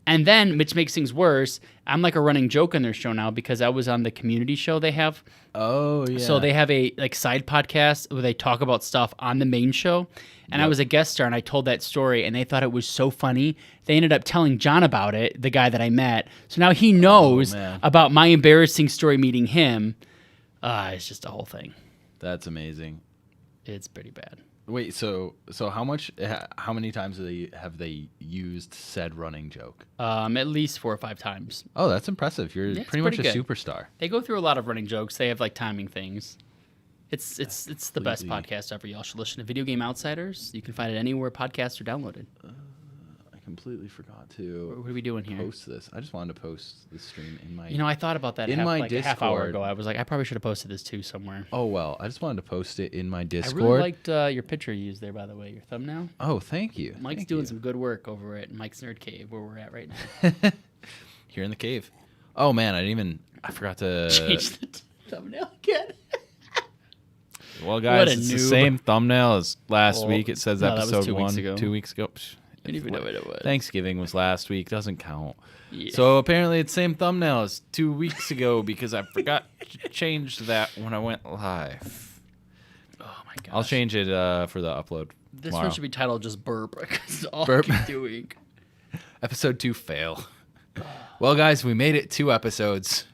And then, which makes things worse, I'm like a running joke on their show now because I was on the community show they have. Oh, yeah. So they have a side podcast where they talk about stuff on the main show. And I was a guest star, and I told that story, and they thought it was so funny. They ended up telling John about it, the guy that I met. So now he knows about my embarrassing story meeting him. It's just a whole thing. That's amazing. It's pretty bad. Wait, so how many times have they used said running joke? At least 4 or 5 times. Oh, that's impressive. You're Yeah, it's pretty much a pretty good. superstar. They go through a lot of running jokes. They have like timing things. It's the best completely- podcast ever. Y'all should listen to Video Game Outsiders. You can find it anywhere podcasts are downloaded. I completely forgot to What are we doing here? post this. I just wanted to post the stream in my. You know, I thought about that In my a half hour Discord. ago. I was like, I probably should have posted this too somewhere. Oh well, I just wanted to post it in my I Discord. really liked your picture you used there, by the way, your thumbnail. Oh, thank you. Mike's Thank doing you. some good work over at Mike's Nerd Cave, where we're at right now. Here in the cave. Oh man, I forgot to Change the thumbnail again. Well, guys, What a it's the noob. same thumbnail as last Well, week. It says no, that was episode 2 weeks 1 ago. 2 weeks ago. Psh, I didn't even know what it was. Thanksgiving was last week. Doesn't count. Yeah. So apparently it's same thumbnail as 2 weeks ago because I forgot to change that when I went live. Oh my gosh. I'll change it for the upload This tomorrow. one should be titled just burp. Because all Burp. I keep doing. Episode 2 fail. Well, guys, we made it 2 episodes.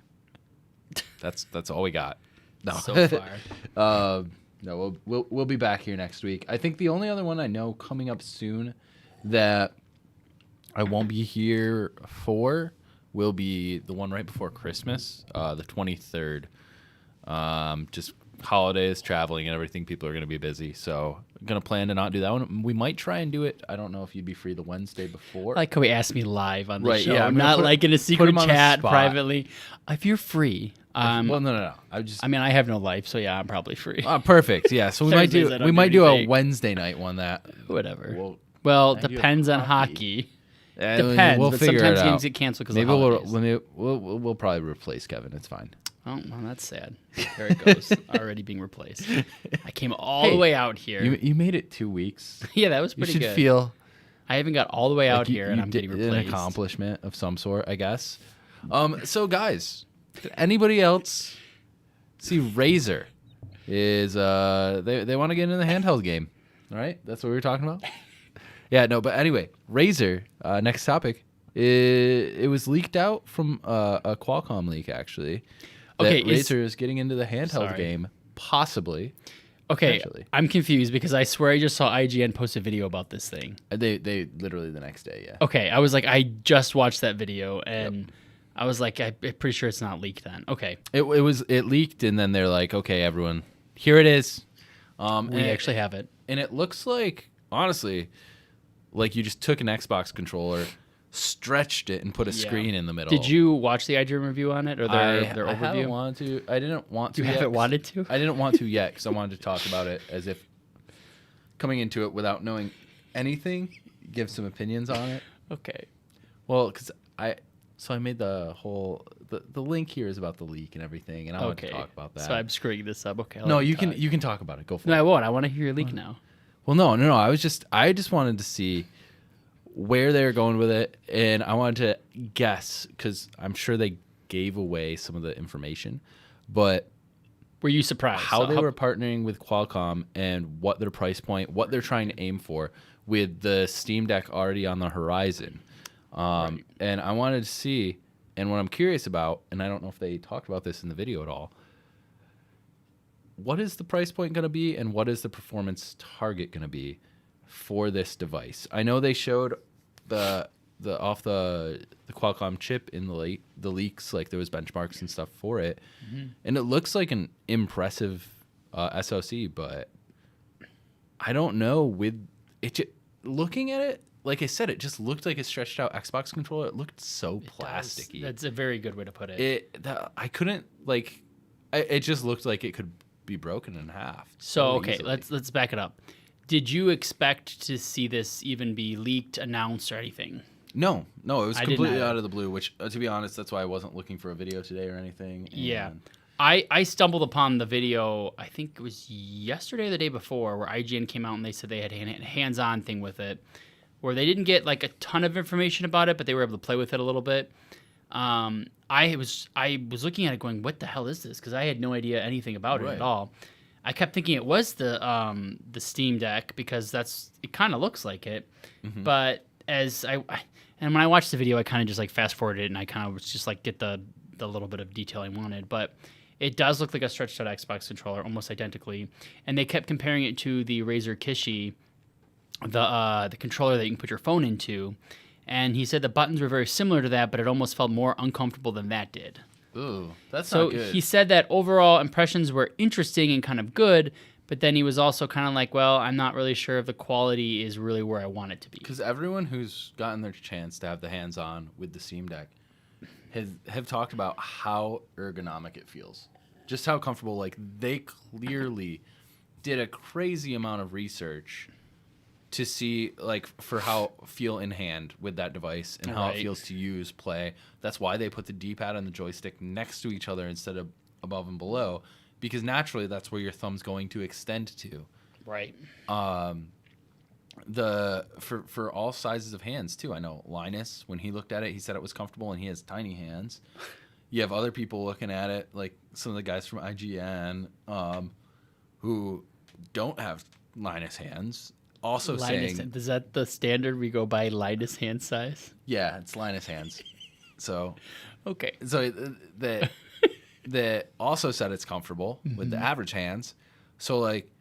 That's all we got. No. So far. No, we'll be back here next week. I think the only other one I know coming up soon that I won't be here for will be the one right before Christmas, the 23rd. Just holidays, traveling, and everything. People are going to be busy, so I'm going to plan to not do that one. We might try and do it. I don't know if you'd be free the Wednesday before. I like how he asked me live on the Right, show. yeah, I'm I'm gonna not put- like in a put secret him on the chat spot. privately. If you're free. well, no. I mean, I have no life, so yeah, I'm probably free. Perfect. Yeah, so we might Thursdays I do don't do a anything. Wednesday night one that Whatever. I Well, do depends on hockey. hockey. Depends, We'll but figure sometimes it games out. get canceled because Maybe of holidays. we'll probably replace Kevin. It's fine. Oh, well, that's sad. There it goes. Already being replaced. I came all the Hey, way out here. You made it 2 weeks. Yeah, that was You pretty should good. feel I haven't got all the way out like here, and I'm did getting an replaced. accomplishment of some sort, I guess. So guys, did anybody else see Razer is they want to get into the handheld game? All right, that's what we were talking about. Yeah, no, but anyway, Razer. Next topic. It was leaked out from a Qualcomm leak actually. That Okay, Razer is getting into the handheld Sorry. game, possibly. Okay, Potentially. I'm confused because I swear I just saw IGN post a video about this thing. They literally the next day, yeah. Okay, I was like, I just watched that video, and I was like, I'm pretty sure it's not leaked then. Okay, It leaked, and then they're like, okay, everyone, here it is. we actually have it. And it looks like, honestly, like you just took an Xbox controller, stretched it, and put a Yeah. screen in the middle. Did you watch the IGN review on it or their I haven't overview? wanted to. I didn't want to. You yet, haven't 'cause- wanted to? I didn't want to yet because I wanted to talk about it as if coming into it without knowing anything, give some opinions on it. Okay. Well, because I made the whole the link here is about the leak and everything, and I want to talk about that. So I'm screwing this up. Okay. I'll no, let you talk. can talk about it. Go for No, it. I won't. I want to hear your leak now. Well, no. I just wanted to see where they were going with it, and I wanted to guess because I'm sure they gave away some of the information, but Were you surprised? how So they were partnering with Qualcomm and what their price point, what they're trying to aim for with the Steam Deck already on the horizon. And I wanted to see, and what I'm curious about, and I don't know if they talked about this in the video at all, what is the price point going to be and what is the performance target going to be for this device? I know they showed the Qualcomm chip in the leaks, like there was benchmarks and stuff for it, and it looks like an impressive SoC, but I don't know with it. Looking at it, like I said, it just looked like a stretched out Xbox controller. It looked so plasticky. That's a very good way to put it. I couldn't like. It just looked like it could be broken in half. So okay, easily. let's back it up. Did you expect to see this even be leaked, announced, or anything? No, it was I didn't completely either. out of the blue. Which, to be honest, that's why I wasn't looking for a video today or anything. Yeah. and- I stumbled upon the video, I think it was yesterday or the day before, where IGN came out and they said they had a hands-on thing with it, where they didn't get like a ton of information about it, but they were able to play with it a little bit. I was looking at it going, what the hell is this? Because I had no idea anything about it Right. at all. I kept thinking it was the Steam Deck because it kind of looks like it. Mm-hmm. But when I watched the video, I kind of just like fast forwarded it and I kind of was just like get the little bit of detail I wanted. But It does look like a stretched out Xbox controller, almost identically. And they kept comparing it to the Razer Kishi, the controller that you can put your phone into. And he said the buttons were very similar to that, but it almost felt more uncomfortable than that did. Ooh, that's So not good. he said that overall impressions were interesting and kind of good, but then he was also kind of like, well, I'm not really sure if the quality is really where I want it to be. Because everyone who's gotten their chance to have the hands-on with the Steam Deck have talked about how ergonomic it feels. Just how comfortable. Like, they clearly did a crazy amount of research to see, like, for how feel in hand with that device and how it feels to use, play. That's why they put the D-pad and the joystick next to each other instead of above and below, because naturally that's where your thumb's going to extend to. Right. For all sizes of hands too. I know Linus, when he looked at it, he said it was comfortable and he has tiny hands. You have other people looking at it, like some of the guys from IGN, who don't have Linus hands, also Linus, saying, is that the standard we go by, Linus hand size? yeah, it's Linus hands. So Okay. they also said it's comfortable with the average hands. So like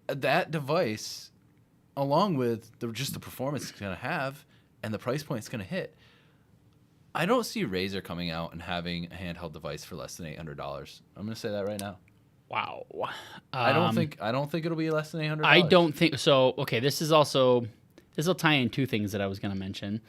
that device, along with just the performance it's gonna have and the price point it's gonna hit, I don't see Razer coming out and having a handheld device for less than $800. I'm gonna say that right now. Wow. I don't think it'll be less than $800. I don't think so. Okay, this will tie in two things that I was going to mention.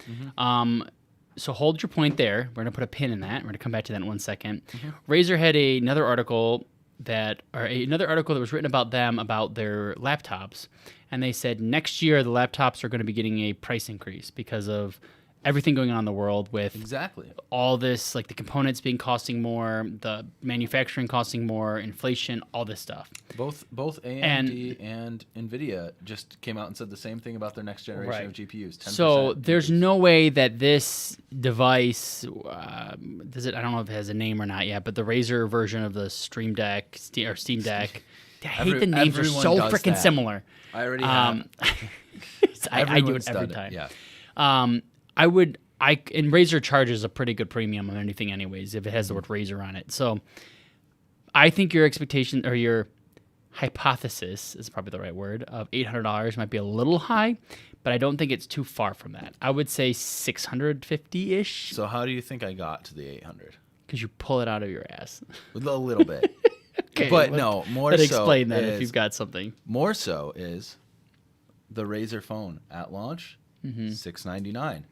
So hold your point there. We're going to put a pin in that. We're going to come back to that in 1 second. Razer had another article that was written about them, about their laptops, and they said next year the laptops are going to be getting a price increase because of everything going on in the world with exactly all this, like the components costing more, the manufacturing costing more, inflation, all this stuff. Both AMD and Nvidia just came out and said the same thing about their next generation of GPUs. 10% So there's no way that this device does it. I don't know if it has a name or not yet, but the Razer version of the Steam Deck. I hate the names; are so freaking similar. I already have. I do it every time. Yeah. And Razer charges a pretty good premium on anything anyways, if it has the word Razer on it. So I think your expectation or your hypothesis is probably the right word of $800 might be a little high, but I don't think it's too far from that. I would say 650-ish. So how do you think I got to the 800? Because you pull it out of your ass. A little bit. Okay, but no, more so explain that if you've got something. More so is the Razer phone at launch, $699.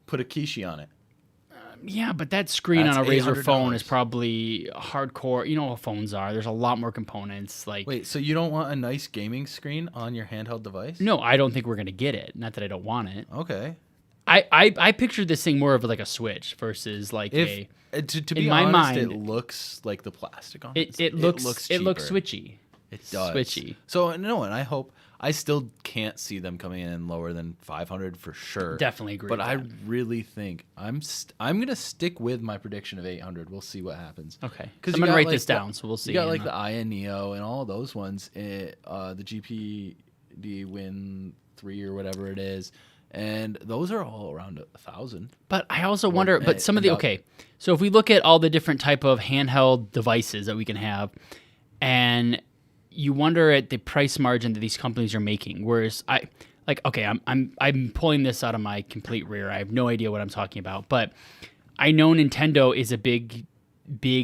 Put a Kishi on it. Yeah, but that screen That's on a Razer phone $800. is probably hardcore. You know how phones are. There's a lot more components. Like, Wait, so you don't want a nice gaming screen on your handheld device? no, I don't think we're gonna get it. Not that I don't want it. Okay. I pictured this thing more of like a Switch versus like To be in my honest, mind, it looks like the plastic on it. it looks cheaper. switchy. It does. Switchy. So no, and I still can't see them coming in lower than 500 for sure. Definitely agree. But with I that. really think I'm gonna stick with my prediction of 800. We'll see what happens. Okay. Because I'm gonna write this down, so we'll see. You got like the Aya Neo and all those ones. The GPD Win 3 or whatever it is, and those are all around 1,000. But I also wonder. But some of the So if we look at all the different type of handheld devices that we can have, and you wonder at the price margin that these companies are making. Whereas I'm pulling this out of my complete rear. I have no idea what I'm talking about, but I know Nintendo is a big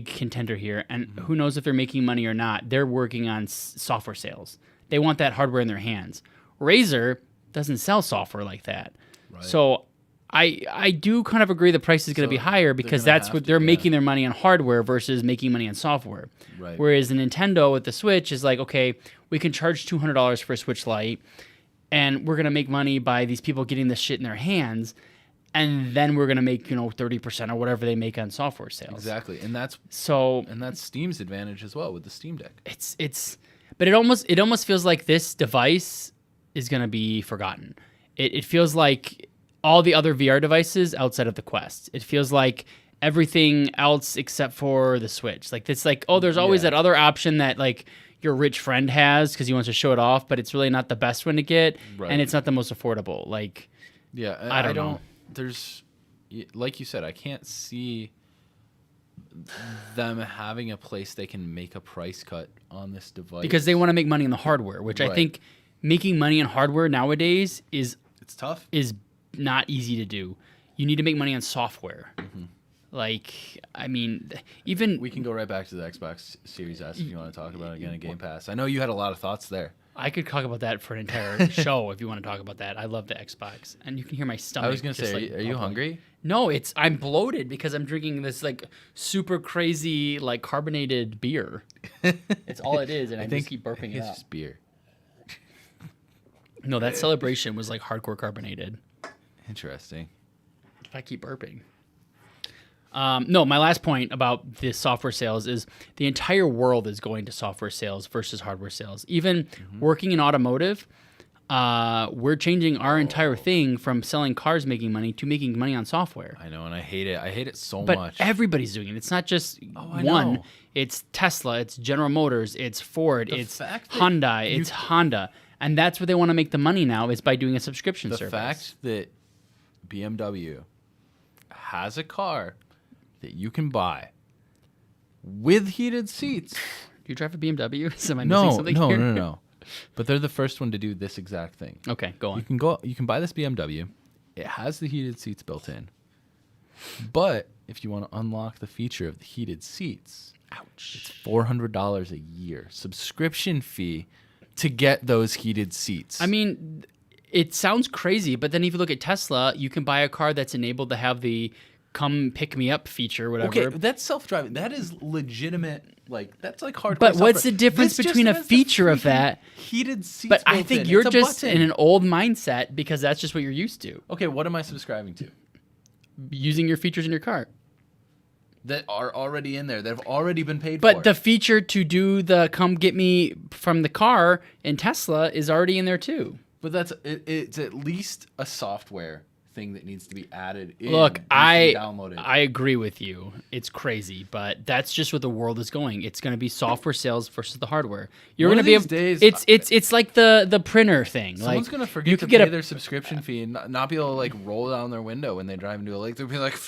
contender here, and who knows if they're making money or not. They're working on software sales. They want that hardware in their hands. Razer doesn't sell software like that, right. So I do kind of agree the price is going to be higher because that's what they're making their money on hardware versus making money on software. Right. Whereas the Nintendo with the Switch is like, okay, we can charge $200 for a Switch Lite, and we're going to make money by these people getting this shit in their hands, and then we're going to make 30% or whatever they make on software sales. Exactly, and that's Steam's advantage as well with the Steam Deck. But it almost feels like this device is going to be forgotten. It feels like all the other VR devices outside of the Quest. It feels like everything else except for the Switch. Like it's like, oh, there's always that other option that like your rich friend has because he wants to show it off, but it's really not the best one to get, and it's not the most affordable. Like, yeah, I don't know. There's, like you said, I can't see them having a place they can make a price cut on this device. Because they want to make money on the hardware, which I Right. think making money on hardware nowadays it's tough. is not easy to do. You need to make money on software. Mm-hmm. Like, I mean, even We can go right back to the Xbox Series S if you want to talk about it again in Game Pass. I know you had a lot of thoughts there. I could talk about that for an entire show if you want to talk about that. I love the Xbox, and you can hear my stomach. I was gonna just, say, like, are you bubbling. hungry? No, I'm bloated because I'm drinking this like super crazy like carbonated beer. It's all it is, and I just keep burping it it's up. just beer. No, that Celebration was like hardcore carbonated. Interesting. If I keep burping. No, my last point about the software sales is the entire world is going to software sales versus hardware sales. Even working in automotive, we're changing our entire thing from selling cars making money to making money on software. I know, and I hate it. I hate it so But much. everybody's doing it. It's not just I one. know. It's Tesla, it's General Motors, it's Ford, The it's fact that Hyundai, it's Honda. And that's where they want to make the money now is by doing a subscription the service. fact that BMW has a car that you can buy with heated seats. Do you drive a BMW? Am I missing No, something no, here? no, no. But they're the first one to do this exact thing. Okay, go on. You can buy this BMW. It has the heated seats built in. But if you want to unlock the feature of the heated seats, Ouch. $400 a year subscription fee to get those heated seats. I mean, it sounds crazy, but then if you look at Tesla, you can buy a car that's enabled to have the come pick me up feature, whatever. okay, that's self-driving. That is legitimate. Like that's like hardcore. But what's software. the difference This just between a has the feature of freaking that? heated seats? But I built think in. you're It's a just button. in an old mindset because that's just what you're used to. Okay, what am I subscribing to? Using your features in your car. That are already in there. That have already been paid for. But the feature to do the come get me from the car in Tesla is already in there too. But it's at least a software thing that needs to be added in. Look, You can I download it. agree with you. It's crazy, but that's just where the world is going. It's going to be software sales versus the hardware. You're One going to of be these able, days- it's like the printer thing. Someone's like, gonna forget you to could get pay a their subscription fee and not be able to like roll down their window when they drive into a lake. They'll be like,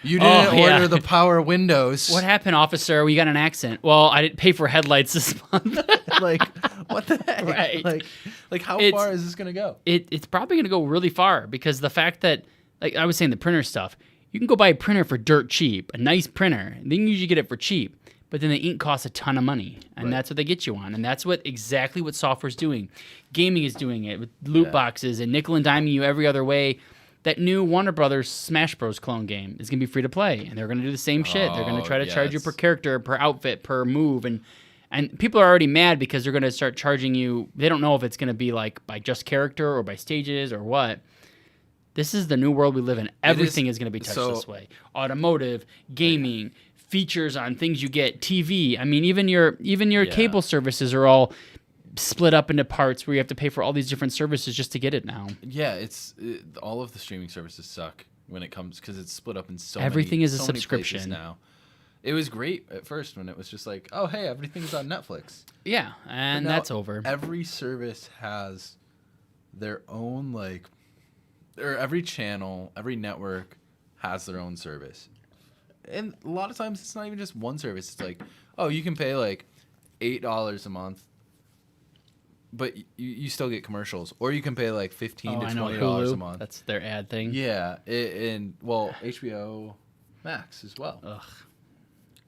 "You Oh, didn't yeah. order the power windows." What happened, officer? We got an accident. Well, I didn't pay for headlights this month. Like, what the heck? Right. Like how It's- far is this gonna go? It's probably going to go really far because the fact that, like I was saying, the printer stuff, you can go buy a printer for dirt cheap, a nice printer, and then you usually get it for cheap. But then the ink costs a ton of money, and Right. that's what they get you on, and that's exactly what software's doing. Gaming is doing it with loot boxes and nickel and diming you every other way. That new Warner Brothers Smash Bros. Clone game is going to be free to play, and they're going to do the same shit. They're going to Oh, try to charge you yes. per character, per outfit, per move, and people are already mad because they're going to start charging you. They don't know if it's going to be like by just character or by stages or what. This is the new world we live in. Everything is going to be touched so- this way. Automotive, gaming, features on things you get, TV. I mean, even your cable services are all split up into parts where you have to pay for all these different services just to get it now. Yeah, all of the streaming services suck when it comes because it's split up in so Everything many, is a so many places subscription. now. It was great at first when it was just like, oh hey, everything's on Netflix. Yeah, and But now that's over. Every service has their own or every channel, every network has their own service. And a lot of times it's not even just one service. It's like, oh, you can pay like $8 a month, but you still get commercials. Or you can pay like $15 to I know, $20 Hulu. a month. That's their ad thing. Yeah, and HBO Max as well. Ugh.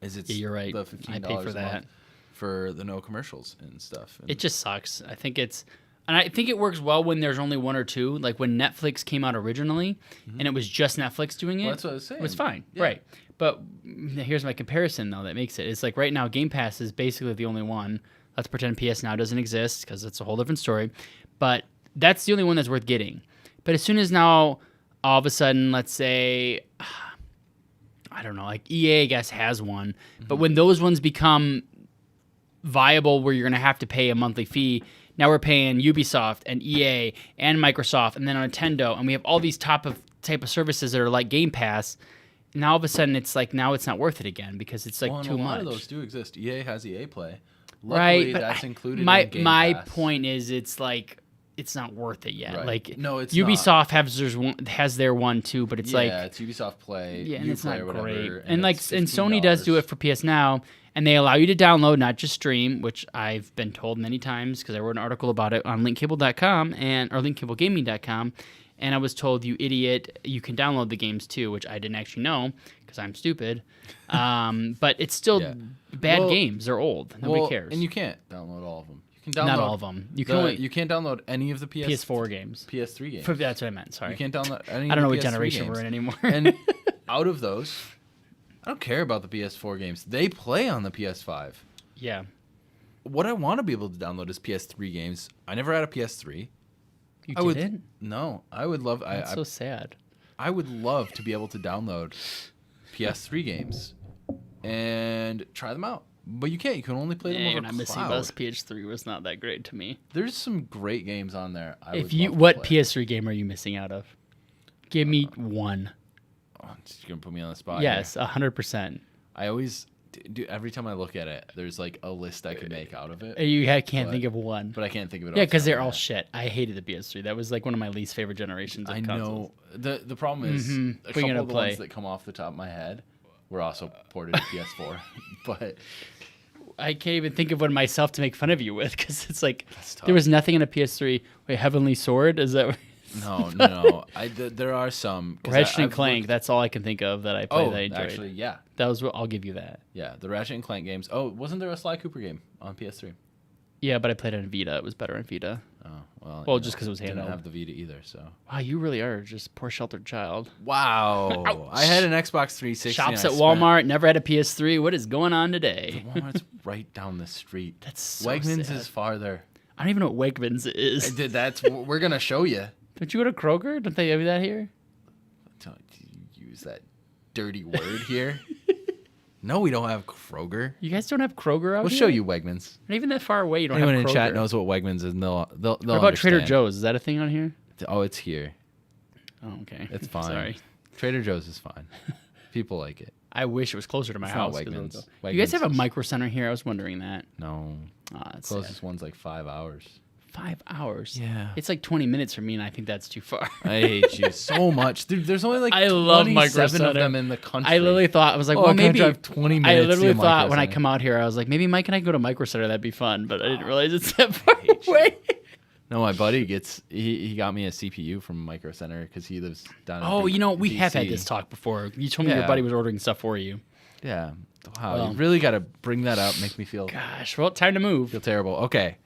It's Yeah, you're right. The I $15 pay for a that. month for the no commercials and stuff. And It just sucks. I think it works well when there's only one or two. Like when Netflix came out originally, and it was just Netflix doing it. Well, that's what I was saying. It was fine, Yeah. right? But here's my comparison though that makes it. It's like right now Game Pass is basically the only one. Let's pretend PS Now doesn't exist because it's a whole different story. But that's the only one that's worth getting. But as soon as now, all of a sudden, let's say, I don't know, like EA I guess has one. But when those ones become viable where you're going to have to pay a monthly fee, now we're paying Ubisoft and EA and Microsoft and then Nintendo, and we have all these type of services that are like Game Pass. Now all of a sudden it's like now it's not worth it again because it's like Well, and too a lot much. of those do exist. EA has EA Play. Right, Luckily, but that's included my in Game my Pass. point is it's like it's not worth it yet. Right. Like No, it's Ubisoft has their one too, but it's yeah, it's Ubisoft Play. yeah, and Uplay it's not or whatever, great. and And like it's and Sony does do $15. it for PS Now, and they allow you to download, not just stream, which I've been told many times because I wrote an article about it on linkcable.com or linkcablegaming.com, and I was told, you idiot, you can download the games too, which I didn't actually know because I'm stupid. But it's still Yeah. bad Well- games. They're old. Nobody cares. And you can't download all of them. You can download Not all of them. You can only you can't download any of the PS4 games. PS3 games. That's what I meant. Sorry. You can't download any. I don't know of the what PS3 generation games. we're in anymore. And out of those, I don't care about the PS4 games. They play on the PS5. yeah. What I want to be able to download is PS3 games. I never had a PS3. You I would didn't? No, I would love. That's so sad. I would love to be able to download PS3 games and try them out. But you can't. You can only play them You're over not missing cloud. us. PS3 was not that great to me. There's some great games on there. What PS3 game are you missing out of? Give me one. Oh, you're gonna put me on the spot. Yes, Here. 100%. I always do. Every time I look at it, there's like a list I could make out of it, You can't think of one. but I can't think of it. Yeah, off the because top they're of my all head. shit. I hated the PS3. That was like one of my least favorite generations of I consoles. know. The problem is Mhm. a What are you couple gonna of the play? ones that come off the top of my head were also ported to PS4, but I can't even think of one myself to make fun of you with because it's like That's tough. there was nothing in a PS3. Wait, Heavenly Sword? Is that no. There are some. 'cause Ratchet and I've Clank? looked- That's all I can think of that I played Oh, that I enjoyed. actually, yeah, That was what I'll give you that. yeah. The Ratchet and Clank games. Oh, wasn't there a Sly Cooper game on PS3? Yeah, but I played it on Vita. It was better on Vita. Oh, well. Well, you just 'cause it was didn't handheld. have the Vita either, so. Wow, you really are just a poor sheltered child. Wow. Ouch. I had an Xbox 360. Shops and at I Walmart, never had a PS3. What is going on today? Walmart's right down the street. That's so Wegmans sad. is farther. I don't even know what Wegmans is. We're gonna show you. Don't you go to Kroger? Don't they have that here? Don't you use that dirty word here. No, we don't have Kroger. You guys don't have Kroger out We'll here? show you Wegmans. Not even that far away. You don't Anyone have in Kroger. chat knows what Wegmans is, and they'll What about Trader understand. Joe's? Is that a thing on here? Oh, it's here. Oh, okay. It's fine. Sorry. Trader Joe's is fine. People like it. I wish it was closer to my It's house. not 'cause Wegmans. You guys Wegmans have a is- micro center here? I was wondering that. No. That's Closest sad. one's like 5 hours. 5 hours. Yeah. It's like 20 minutes for me, and I think that's too far. I hate you so much. Dude, there's only like I love Micro 27 of Center. them in the country. I literally thought, I was like, Oh, well, I gotta maybe. drive 20 I minutes to literally a thought Micro when I Center. come out here, I was like, maybe Mike and I go to Micro Center. That'd be fun. But I didn't realize it's that far away. No, my buddy he got me a CPU from Micro Center because he lives down in Oh, we have had DC. this talk before. You told me your Yeah. buddy was ordering stuff for you. Yeah. Wow, Well. you really got to bring that up, make me feel Gosh, well, time to move. terrible. Okay.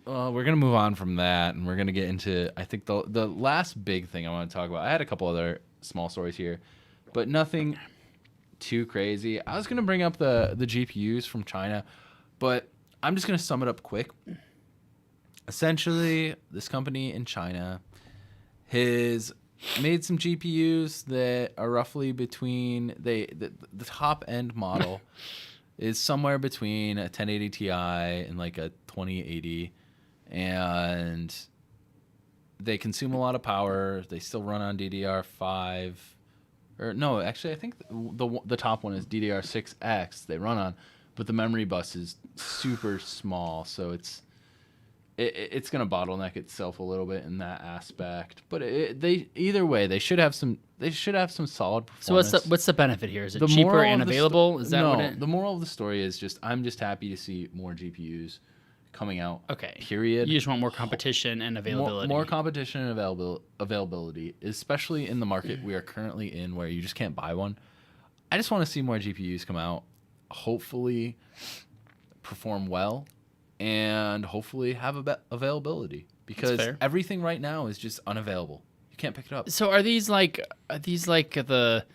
Well, we're going to move on from that, and we're going to get into, I think, the last big thing I want to talk about. I had a couple other small stories here, but nothing too crazy. I was going to bring up the GPUs from China, but I'm just going to sum it up quick. Essentially, this company in China has made some GPUs that are roughly between the top end model is somewhere between a 1080 Ti and like a 2080, and they consume a lot of power. They still run on DDR5, or no, actually I think the top one is DDR6X they run on, but the memory bus is super small, so it's going to bottleneck itself a little bit in that aspect. But either way, they should have some solid performance. So what's the benefit here? Is it The cheaper moral and of the available? Is that no, what it? the moral of the story is I'm just happy to see more GPUs coming out. Okay. Period. You just want more competition and availability. More competition and availability, especially in the market we are currently in, where you just can't buy one. I just want to see more GPUs come out, hopefully perform well, and hopefully have availability, because fair. everything right now is just unavailable. You can't pick it up. So are these like the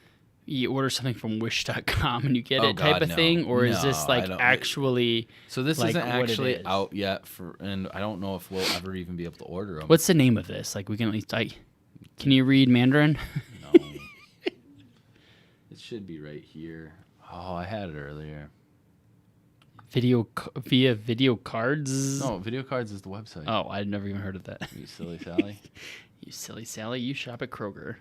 you order something from Wish.com and you get Oh, it type God, of no. thing, or is this No, I like don't- actually? So this like isn't what it actually is? out yet, and I don't know if we'll ever even be able to order them. What's the name of this? Like we can at least can you read Mandarin? No. It should be right here. Oh, I had it earlier. Via video cards? No, Video Cards is the website. Oh, I'd never even heard of that. You silly Sally. You silly Sally, you shop at Kroger.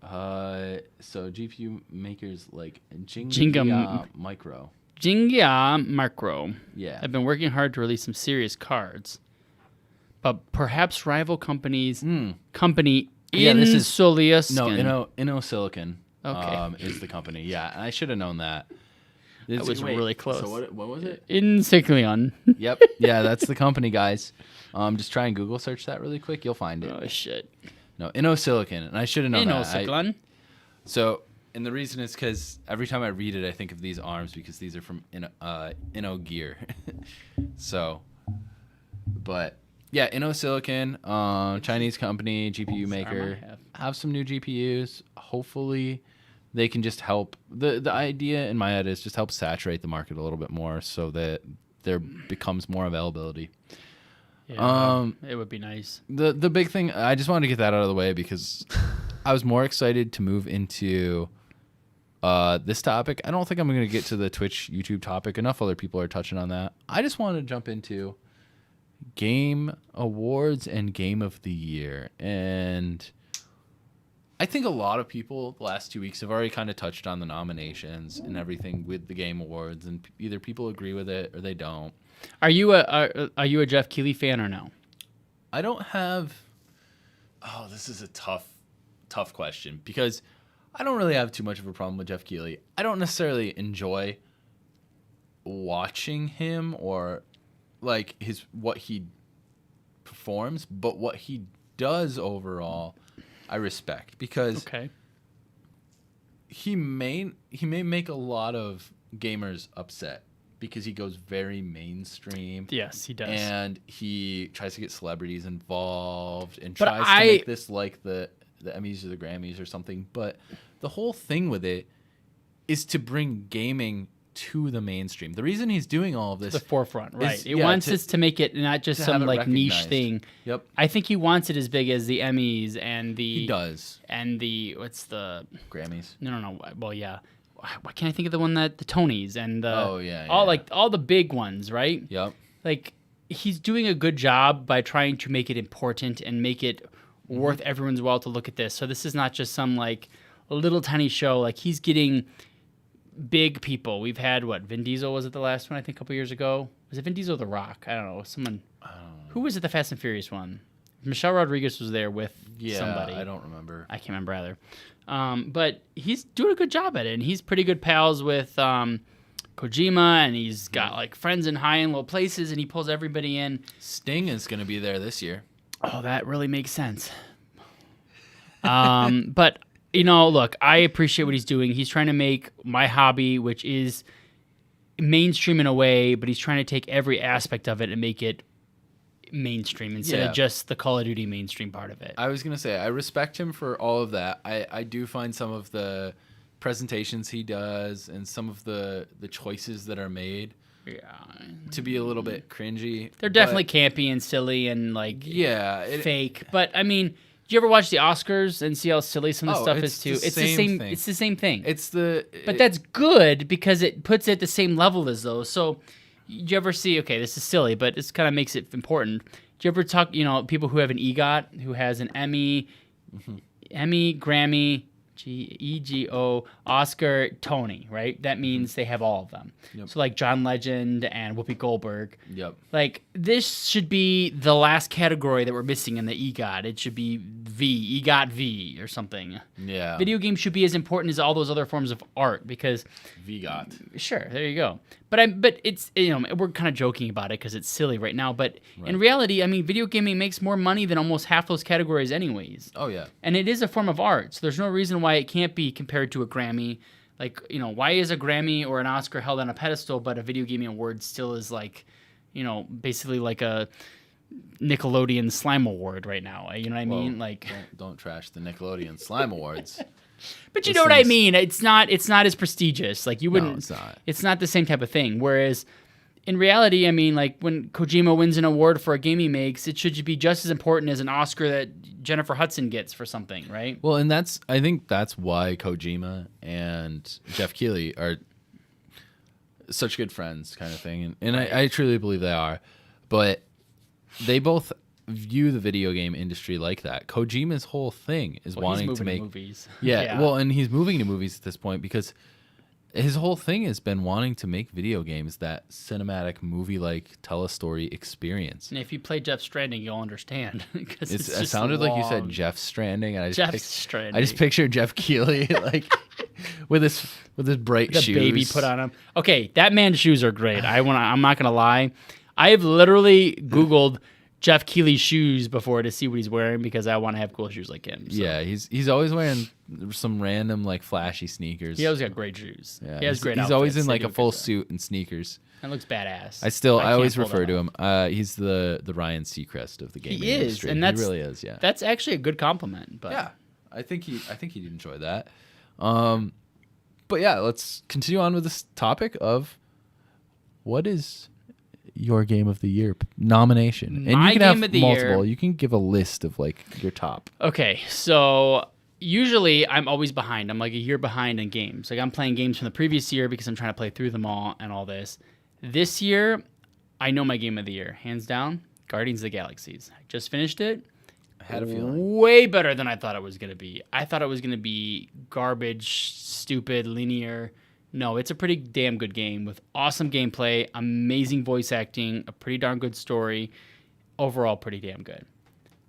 So GPU makers like Jinga Jinga Micro. Jinga Macro. Yeah. I've been working hard to release some serious cards. perhaps rival company Yeah, this is- Insoliuskin. No, InnoSilicon Okay. is the company. Yeah, and I should have known that. That was really close. So what was it? Insoliuskin. Yep. Yeah, that's the company, guys. Just try and Google search that really quick. You'll find it. Oh, shit. No, InnoSilicon, and I should have known that. Insoliuskin. So, and the reason is because every time I read it, I think of these arms because these are from Inno Gear. So, but yeah, InnoSilicon, Chinese company, GPU maker, have some new GPUs. Hopefully, they can just help. The idea in my head is just help saturate the market a little bit more so that there becomes more availability. Yeah, it would be nice. The big thing, I just wanted to get that out of the way because I was more excited to move into this topic. I don't think I'm going to get to the Twitch, YouTube topic. Enough other people are touching on that. I just wanted to jump into Game Awards and Game of the Year. And I think a lot of people the last 2 weeks have already kind of touched on the nominations and everything with the Game Awards. And either people agree with it or they don't. Are you a Jeff Keighley fan or no? I don't have. Oh, this is a tough question because I don't really have too much of a problem with Jeff Keighley. I don't necessarily enjoy watching him or like what he performs, but what he does overall, I respect because he may make a lot of gamers upset. Because he goes very mainstream. Yes, he does. And he tries to get celebrities involved and tries to make this like the Emmys or the Grammys or something. But the whole thing with it is to bring gaming to the mainstream. The reason he's doing all of this... The forefront, right. It wants us to make it not just some like niche thing. Yep. I think he wants it as big as the Emmys and the... He does. And the... What's the... Grammys. No. Well, yeah. Why can't I think of the one that the Tonys and the all the big ones, right? Yep. Like he's doing a good job by trying to make it important and make it worth everyone's while to look at this. So this is not just some like a little tiny show. Like he's getting big people. We've had Vin Diesel was it the last one I think a couple years ago? Was it Vin Diesel or The Rock? I don't know. Someone. Who was it? The Fast and Furious one. Michelle Rodriguez was there with somebody. I don't remember. I can't remember either. But he's doing a good job at it, and he's pretty good pals with Kojima, and he's got like friends in high and low places, and he pulls everybody in. Sting is going to be there this year. Oh, that really makes sense. But look, I appreciate what he's doing. He's trying to make my hobby, which is mainstream in a way, but he's trying to take every aspect of it and make it mainstream instead of just the Call of Duty mainstream part of it. I was gonna say I respect him for all of that. I do find some of the presentations he does and some of the choices that are made to be a little bit cringy. They're definitely campy and silly and like fake. But I mean, do you ever watch the Oscars and see how silly some of the stuff is too? It's the same thing. It's the same thing. But that's good because it puts it at the same level as those. So do you ever see, okay, this is silly, but this kind of makes it important. Do you ever talk, people who have an EGOT, who has an Emmy, Grammy, EGO, Oscar, Tony, right? That means they have all of them. Yep. So like John Legend and Whoopi Goldberg. Yep. Like this should be the last category that we're missing in the EGOT. It should be EGOT V or something. Yeah. Video games should be as important as all those other forms of art because VGOT. Sure, there you go. But it's we're kind of joking about it because it's silly right now. But in reality, I mean, video gaming makes more money than almost half those categories, anyways. Oh yeah. And it is a form of art, so there's no reason why it can't be compared to a Grammy. Like why is a Grammy or an Oscar held on a pedestal, but a video gaming award still is like, basically like a Nickelodeon Slime Award right now. You know what I mean? Like, don't trash the Nickelodeon Slime Awards. But you know what I mean? It's not as prestigious. Like you wouldn't. No, it's not. It's not the same type of thing. Whereas in reality, I mean, like when Kojima wins an award for a game he makes, it should be just as important as an Oscar that Jennifer Hudson gets for something, right? Well, and I think that's why Kojima and Jeff Keighley are such good friends, kind of thing. And I truly believe they are. But they both view the video game industry like that. Kojima's whole thing is wanting to make movies. Yeah, well, and he's moving to movies at this point because his whole thing has been wanting to make video games that cinematic movie-like tele-story experience. And if you play Jeff Stranding, you'll understand. Because It sounded like you said Jeff Stranding, and I just pictured Jeff Keighley like with his bright shoes. The baby put on him. Okay, that man's shoes are great. I'm not gonna lie. I have literally Googled Jeff Keighley's shoes before to see what he's wearing because I want to have cool shoes like him. So. Yeah, he's always wearing some random like flashy sneakers. He always got great shoes. Yeah, he has great. He's always in like a full suit and sneakers. That looks badass. I always refer to him. He's the Ryan Seacrest of the gaming industry. And he really is. Yeah, that's actually a good compliment. But yeah, I think he'd enjoy that. But yeah, let's continue on with this topic of what is your game of the year nomination. And My you can game have of the multiple. year. You can give a list of like your top. Okay, so usually I'm always behind. I'm like a year behind in games. Like I'm playing games from the previous year because I'm trying to play through them all and all this. This year, I know my game of the year, hands down, Guardians of the Galaxies. I just finished it. I had a feeling. Way better than I thought it was going to be. I thought it was going to be garbage, stupid, linear. No, it's a pretty damn good game with awesome gameplay, amazing voice acting, a pretty darn good story. Overall, pretty damn good.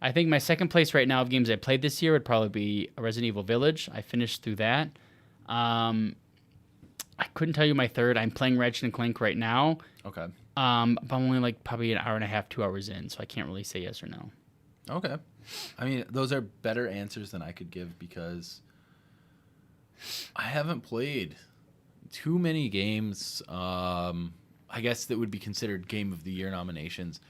I think my second place right now of games I played this year would probably be Resident Evil Village. I finished through that. I couldn't tell you my third. I'm playing Ratchet and Clank right now. Okay. But I'm only like probably an hour and a half, 2 hours in, so I can't really say yes or no. Okay. I mean, those are better answers than I could give because I haven't played too many games, I guess, that would be considered Game of the Year nominations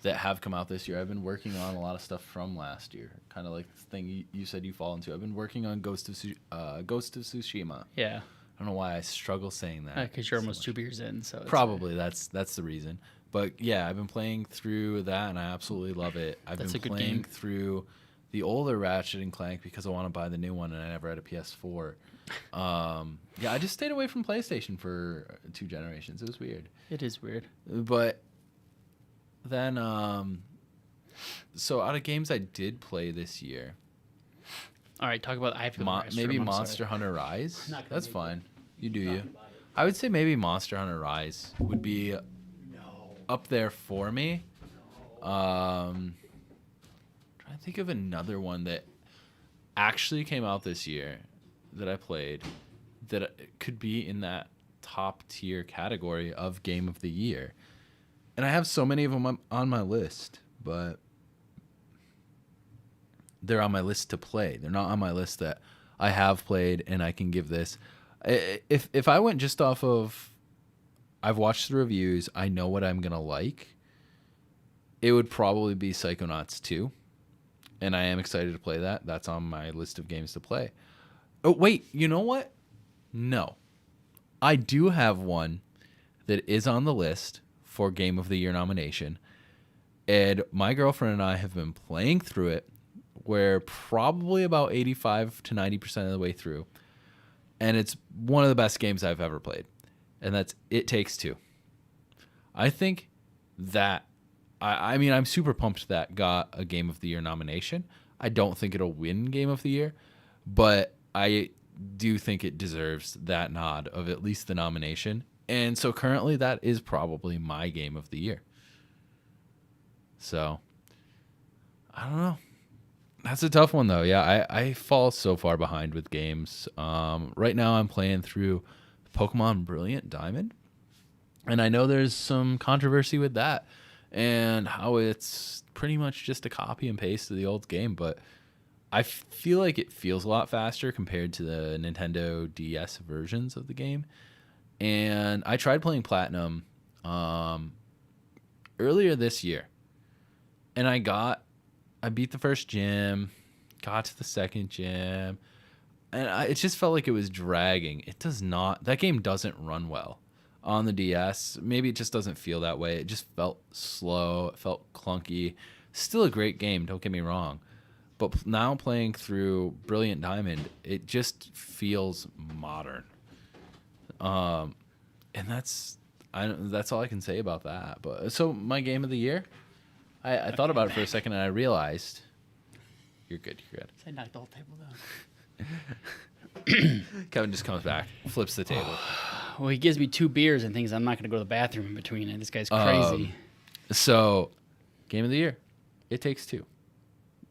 that have come out this year. I've been working on a lot of stuff from last year, kind of like the thing you said you fall into. I've been working on Ghost of Tsushima. Yeah. I don't know why I struggle saying that. Because you're almost 2 beers in. So Probably that's the reason. But yeah, I've been playing through that, and I absolutely love it. I've That's been a good playing game. through the older Ratchet and Clank because I want to buy the new one, and I never had a PS4. Yeah, I just stayed away from PlayStation for 2 generations. It was weird. It is weird. But then, so out of games I did play this year, All right, talk about. I have to go to the maybe restroom, I'm Monster sorry. Hunter Rise. Not gonna That's make fine. You do you. Talking about it. I would say maybe Monster Hunter Rise would be No. up there for me. Trying to think of another one that actually came out this year that I played that could be in that top tier category of Game of the Year. And I have so many of them on my list, but they're on my list to play. They're not on my list that I have played and I can give this. If I went just off of I've watched the reviews, I know what I'm going to like, it would probably be Psychonauts 2. And I am excited to play that. That's on my list of games to play. Oh, wait, you know what? No. I do have one that is on the list for Game of the Year nomination. And my girlfriend and I have been playing through it. We're probably about 85 to 90% of the way through. And it's one of the best games I've ever played. And that's It Takes Two. I think that, I mean, I'm super pumped that got a Game of the Year nomination. I don't think it'll win Game of the Year, but I do think it deserves that nod of at least the nomination. And so currently that is probably my Game of the Year. So, I don't know. That's a tough one, though. Yeah, I fall so far behind with games. Right now I'm playing through Pokemon Brilliant Diamond. And I know there's some controversy with that and how it's pretty much just a copy and paste of the old game. But I feel like it feels a lot faster compared to the Nintendo DS versions of the game. And I tried playing Platinum earlier this year. And I beat the first gym, got to the second gym, and it just felt like it was dragging. That game doesn't run well on the DS. Maybe it just doesn't feel that way. It just felt slow. It felt clunky. Still a great game, don't get me wrong. But now playing through Brilliant Diamond, it just feels modern. And that's all I can say about that. But so my Game of the Year, I thought about it for a second and I realized you're good. I knocked the whole table down. Kevin just comes back, flips the table. Well, he gives me 2 beers and thinks I'm not going to go to the bathroom in between it. This guy's crazy. So, game of the year, It Takes Two.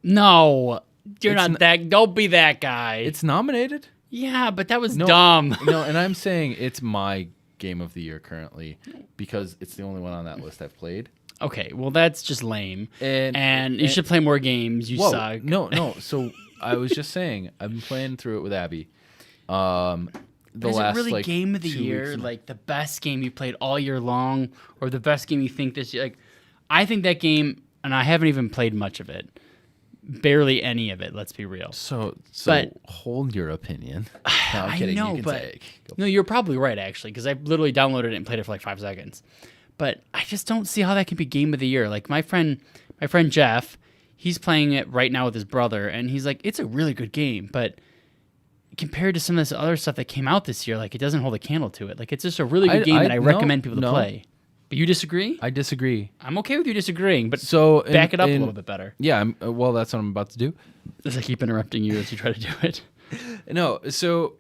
No, you're It's not that. Don't be that guy. It's nominated. Yeah, but that was dumb. No, and I'm saying it's my game of the year currently because it's the only one on that list I've played. Okay, well, that's just lame. And you should play more games. You suck. No. So I was just saying, I've been playing through it with Abby. Is it really game of the year? Like the best game you played all year long, or the best game you think this year? Like, I think that game, and I haven't even played much of it, barely any of it. Let's be real. So But- hold your opinion. No, I'm I kidding. know, you can but say it. Go. no, you're probably right actually, because I literally downloaded it and played it for like 5 seconds. But I just don't see how that can be game of the year. Like my friend Jeff, he's playing it right now with his brother, and he's like, it's a really good game, but compared to some of this other stuff that came out this year, like it doesn't hold a candle to it. Like it's just a really good game that I recommend people to play. But you disagree? I disagree. I'm okay with you disagreeing, but So back it up a little bit better. Yeah, well, that's what I'm about to do. As I keep interrupting you as you try to do it. No, so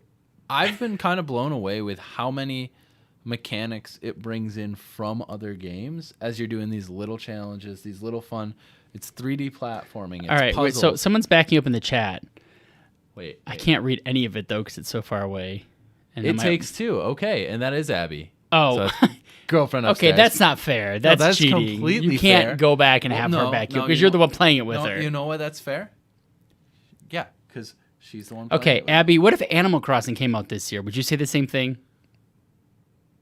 I've been kind of blown away with how many mechanics it brings in from other games as you're doing these little challenges, these little fun. It's 3D platforming. It's All right, wait, so puzzles. someone's backing up in the chat. Wait, I can't read any of it though because it's so far away. And It Takes Two. Okay, and that is Abby. Oh, So that's girlfriend upstairs. okay, that's not fair. That's, that's cheating. completely You can't fair. go back and Well, have no, her back no, because you you're the know- one playing it with No, her. you know why that's fair? Yeah, because she's the one. Playing Okay, it with Abby, what if Animal Crossing came out this year? Would you say the same thing?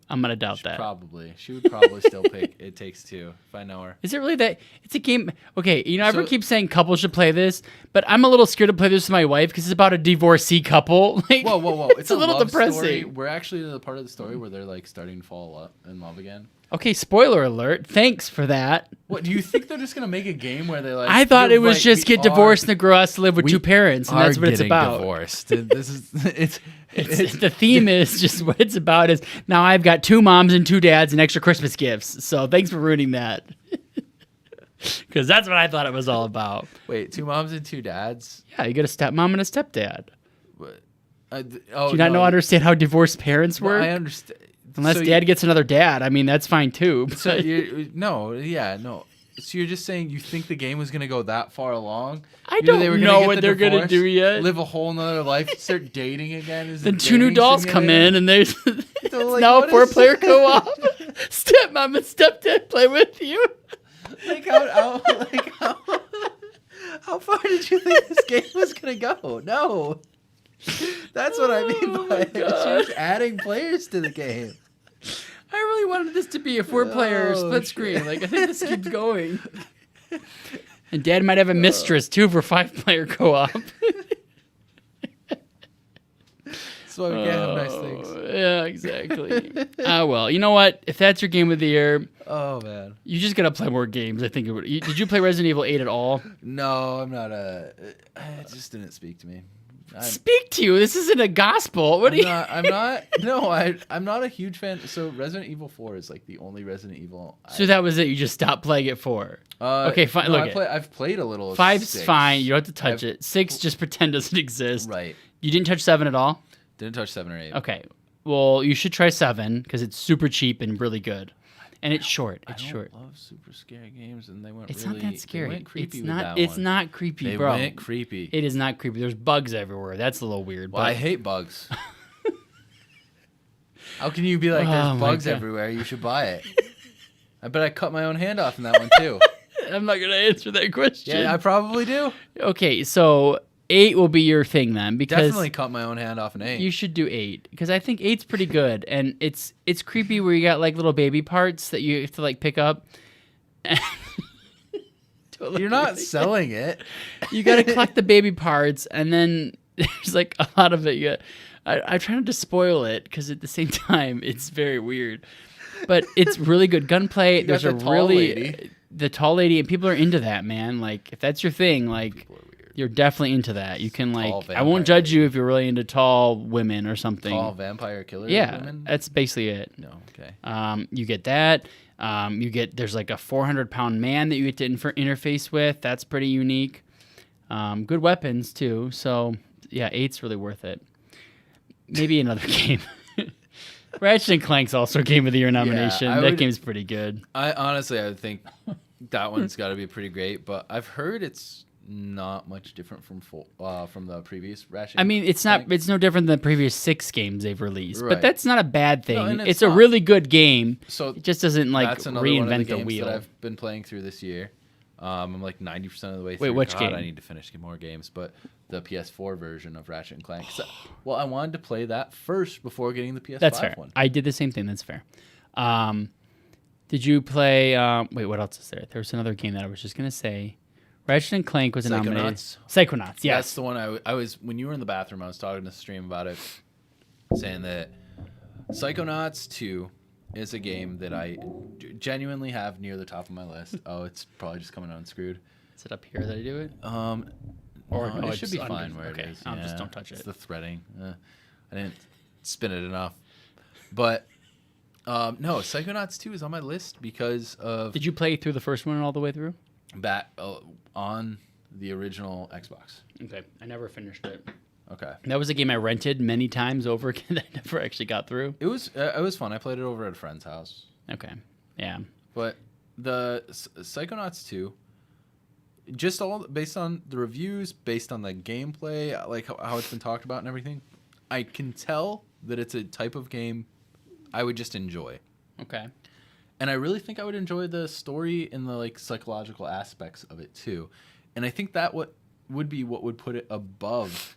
I'm gonna doubt that. Probably. She would probably still pick It Takes Two if I know her. Is it really that? It's a game. Okay, everyone So- keeps saying couples should play this, but I'm a little scared to play this with my wife because it's about a divorcee couple. Like, Whoa! It's a little love depressing. Story. We're actually in the part of the story where they're like starting to fall in love again. Okay, spoiler alert. Thanks for that. What do you think they're just gonna make a game where they like? I thought "You're it was right, just we get divorced and are- the girl has to live with we two parents, and are that's what it's getting about. Divorced. This is it's The theme is just what it's about is now I've got 2 moms and 2 dads and extra Christmas gifts. So thanks for ruining that. Because that's what I thought it was all about. Wait, 2 moms and 2 dads. Yeah, you got a stepmom and a stepdad. What? Do you not understand how divorced parents work? I understand. Unless So dad gets another dad. I mean, that's fine too. So but- no. So you're just saying you think the game was gonna go that far along? I You know don't they were know gonna get what the they're gonna divorce, do yet. Live a whole nother life, start dating again. Is Then it 2 new dating dolls come simulator? in, and there's So, it's like, now a what is- 4-player co-op. Stepmom and stepdad play with you. Like how far did you think this game was gonna go? No, that's what I mean Oh by my it. You're God. just adding players to the game. I really wanted this to be a 4-player Oh, split shit. screen. Like, I think this keeps going. And Dad might have a mistress, too, for 5-player co-op. That's why we can't have nice things. Yeah, exactly. Well, you know what? If that's your game of the year, Oh man, you just got to play more games. I think it would. Did you play Resident Evil 8 at all? no, I'm not a. It just didn't speak to me. Speak to you. This isn't a gospel. What do you... I'm not. No, I'm not a huge fan. So Resident Evil 4 is like the only Resident Evil. So that was it. You just stopped playing it 4. Okay, fine. No, Look, I've played a little. Of 5's 6. fine. You don't have to touch it. 6, just pretend doesn't exist. Right. You didn't touch 7 at all? Didn't touch 7 or 8. Okay. Well, you should try 7 because it's super cheap and really good. And it's short. It's short. I love super scary games, and they went. It's really, not that scary. They went creepy It's with not. that It's one. not creepy, They bro. went creepy. It is not creepy. There's bugs everywhere. That's a little weird. Well, but I hate bugs. How can you be like, Oh there's my bugs God. everywhere? You should buy it. I bet I cut my own hand off in that one too. I'm not gonna answer that question. Yeah, I probably do. Okay, so 8 will be your thing then because Definitely cut my own hand off in 8. you should do 8 because I think 8's pretty good and it's creepy where you got like little baby parts that you have to like pick up. You're not selling it. You got to collect the baby parts, and then there's like a lot of it. I try not to spoil it because at the same time it's very weird, but it's really good gunplay. got There's the a tall really lady. the tall lady, and people are into that, man. Like if that's your thing, like you're definitely into that. You can Tall like I won't vampire judge you if you're really into tall women or something. Tall vampire killer yeah, women? that's basically it. No, okay. You get that. There's like a 400-pound man that you get to interface with. That's pretty unique. Good weapons too. So yeah, 8's really worth it. maybe another game. Ratchet and Clank's also Game of the Year nomination. That game's pretty good. I would think that one's got to be pretty great, but I've heard it's not much different from the previous Ratchet. I mean, it's not. It's no different than the previous 6 games they've released, Right. but that's not a bad thing. No, and it's a really good game. So it just doesn't that's another one of reinvent the the wheel. that I've been playing through this year. I'm like 90% of the way through. Wait, which game? I need to finish more games, but the PS4 version of Ratchet and Clank. Well, I wanted to play that first before getting the PS5 That's fair. one. I did the same thing. That's fair. Did you play? Wait, what else is there? There was another game that I was just gonna say. Ratchet and Clank was nominated. Psychonauts. Yes, that's the one I was. When you were in the bathroom, I was talking to Stream about it, saying that Psychonauts 2 is a game that I genuinely have near the top of my list. Oh, it's probably just coming unscrewed. Is it up here that I do it? Or no, it should be fine where it is. Just don't touch it. It's the threading. I didn't spin it enough. But no, Psychonauts 2 is on my list because of. Did you play through the first one all the way through? Back on the original Xbox. Okay, I never finished it. Okay, that was a game I rented many times over again that I never actually got through. It was fun. I played it over at a friend's house. Okay, yeah. But the Psychonauts 2, just all based on the reviews, based on the gameplay, like how it's been talked about and everything, I can tell that it's a type of game I would just enjoy. Okay. And I really think I would enjoy the story and the like psychological aspects of it too. And I think that would put it above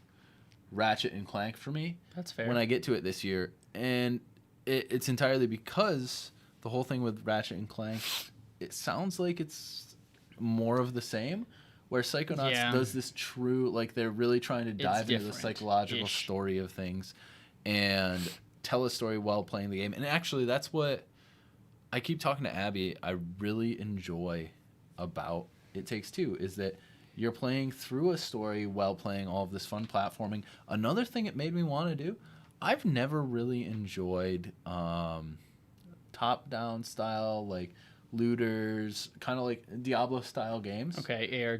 Ratchet and Clank for me. That's fair. When I get to it this year. And it's entirely because the whole thing with Ratchet and Clank, it sounds like it's more of the same, where Psychonauts does this true, like they're really trying to dive into the psychological story of things and tell a story while playing the game. And actually that's what I keep talking to Abby, I really enjoy about It Takes Two, is that you're playing through a story while playing all of this fun platforming. Another thing it made me want to do, I've never really enjoyed top-down style, like looters, kind of like Diablo-style games. Okay,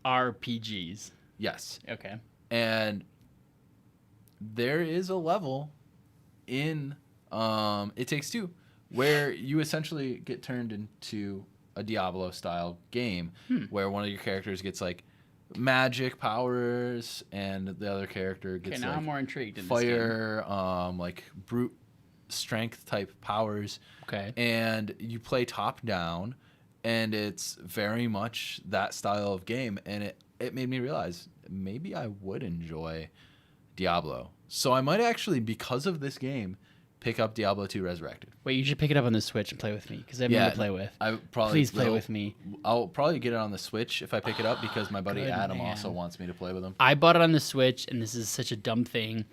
ARPGs. Yes. Okay. And there is a level in It Takes Two where you essentially get turned into a Diablo style game where one of your characters gets like magic powers and the other character gets now like I'm more intrigued in fire, like brute strength type powers. Okay. And you play top down and it's very much that style of game, and it made me realize maybe I would enjoy Diablo. So I might actually, because of this game, pick up Diablo 2 Resurrected. Wait, you should pick it up on the Switch and play with me, because I have nothing to play with. Please play with me. I'll probably get it on the Switch if I pick it up, because my buddy Adam also wants me to play with him. I bought it on the Switch, and this is such a dumb thing.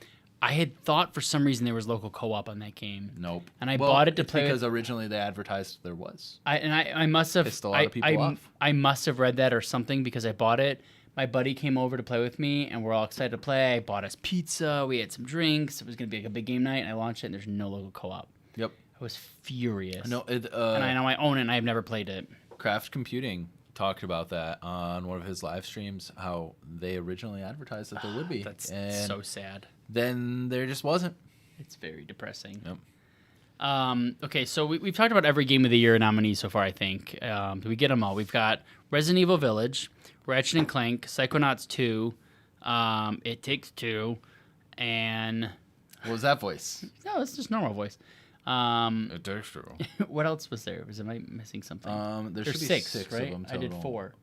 I had thought for some reason there was local co-op on that game. Nope. And I bought it to play because originally they advertised there was. I must have pissed a lot of people off. I must have read that or something, because I bought it. My buddy came over to play with me, and we're all excited to play. I bought us pizza. We had some drinks. It was going to be like a big game night, and I launched it, and there's no local co-op. Yep. I was furious. No, and I know I own it, and I've never played it. Craft Computing talked about that on one of his live streams, how they originally advertised that there would be. That's and so sad. Then there just wasn't. It's very depressing. Yep. Okay, so we've talked about every Game of the Year nominee so far, I think. We get them all. We've got Resident Evil Village, Ratchet and Clank, Psychonauts 2, It Takes Two, and... What was that voice? No, it's just normal voice. It takes two. What else was there? Am I missing something? There There's should be six, six right? of them total. I did 4.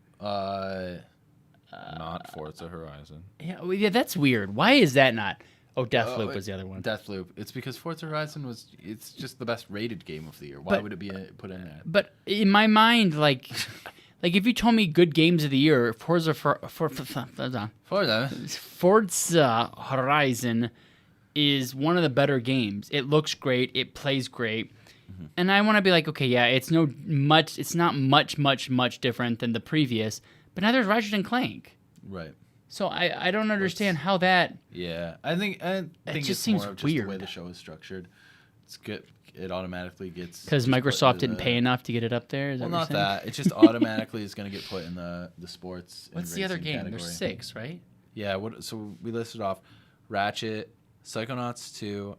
Not Forza Horizon. Yeah, that's weird. Why is that not? Oh, Deathloop was the other one. Deathloop. It's because Forza Horizon it's just the best rated game of the year. Why would it be put in it? But in my mind, like if you told me good games of the year, Forza Horizon is one of the better games. It looks great. It plays great. Mm-hmm. And I want to be like, okay, yeah, it's not much different than the previous. But now there's Ratchet and Clank. Right. So I don't understand how that. Yeah, I think it just it's seems more of just weird. the way the show is structured. It's good. It automatically gets because Microsoft didn't pay enough to get it up there. Is well, that not that. It just automatically is going to get put in the sports. What's and the other racing game? category. There's 6, right? Yeah. So we listed off Ratchet, Psychonauts 2,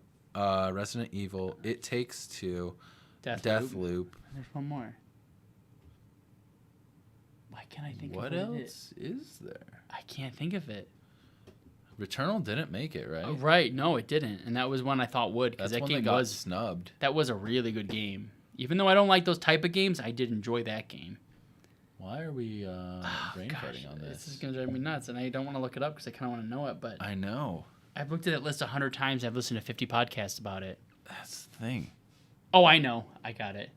Resident Evil, It Takes Two, Deathloop. There's one more. Why can't I think What of what else is there? I can't think of it. Returnal didn't make it, right? Oh, right. No, it didn't. And that was one I thought would, because That's that one game that got was snubbed. that was a really good game. Even though I don't like those type of games, I did enjoy that game. Why are we brain farting on This is this? gonna drive me nuts, and I don't want to look it up because I kind of want to know it. But I know. I've looked at that list 100 times. I've listened to 50 podcasts about it. That's the thing. Oh, I know. I got it.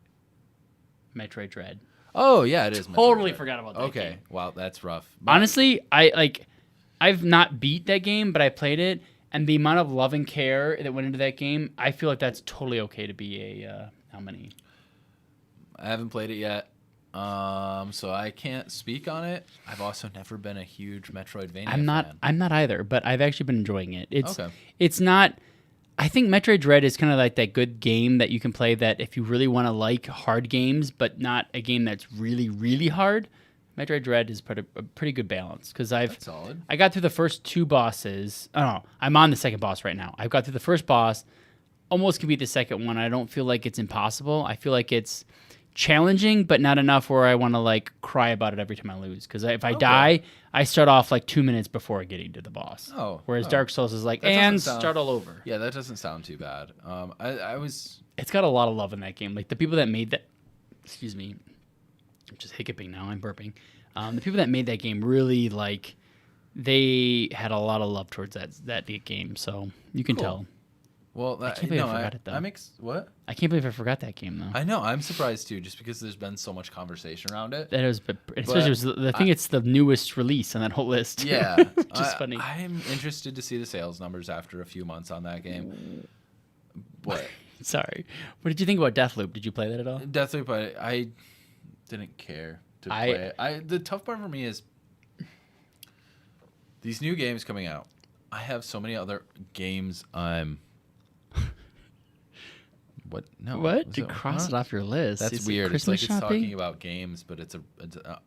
Metroid Dread. Oh yeah, it is. Totally Metroid. forgot about that. Okay, game. wow, that's rough. Honestly, I've not beat that game, but I played it, and the amount of love and care that went into that game, I feel like that's totally okay to be a nominee. I haven't played it yet, so I can't speak on it. I've also never been a huge Metroidvania fan. I'm not either, but I've actually been enjoying it. Okay. It's not. I think Metroid Dread is kind of like that good game that you can play that if you really want to like hard games, but not a game that's really, really hard. Metroid Dread is a pretty good balance because That's solid. I got through the first two bosses. Oh no, I'm on the second boss right now. I've got through the first boss, almost can beat the second one. I don't feel like it's impossible. I feel like it's challenging, but not enough where I want to like cry about it every time I lose. Because if I die, I start off like 2 minutes before getting to the boss. Whereas Dark Souls is like, and start all over. Yeah, that doesn't sound too bad. I was. It's got a lot of love in that game. Like the people that made that. Excuse me, I'm just hiccuping now. I'm burping. The people that made that game really like. They had a lot of love towards that game, so you can tell. Well, I can't believe I forgot it though. What? I can't believe I forgot that game though. I know. I'm surprised too, just because there's been so much conversation around it. That is, especially I think it's the newest release on that whole list. Yeah, which is funny. I'm interested to see the sales numbers after a few months on that game. What? Sorry. What did you think about Deathloop? Did you play that at all? Deathloop, I didn't care to play it. The tough part for me is these new games coming out. I have so many other games What? No. What? To cross it off your list. That's weird. It's like it's talking about games, but it's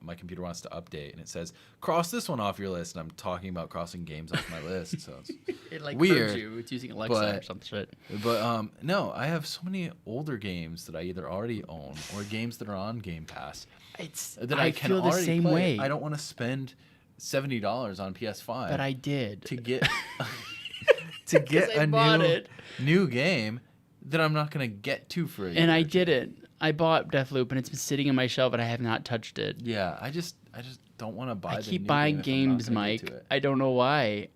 my computer wants to update, and it says cross this one off your list, and I'm talking about crossing games off my list. So it's it like weird. You. It's using Alexa or some shit. But no, I have so many older games that I either already own or games that are on Game Pass. I can feel the already same play. way. I don't want to spend $70 on PS5. But I did to get a new game that I'm not gonna get to for a year. And I did it. I bought Deathloop, and it's been sitting on my shelf, and I have not touched it. Yeah, I just don't want to buy. I keep buying games, Mike. I don't know why.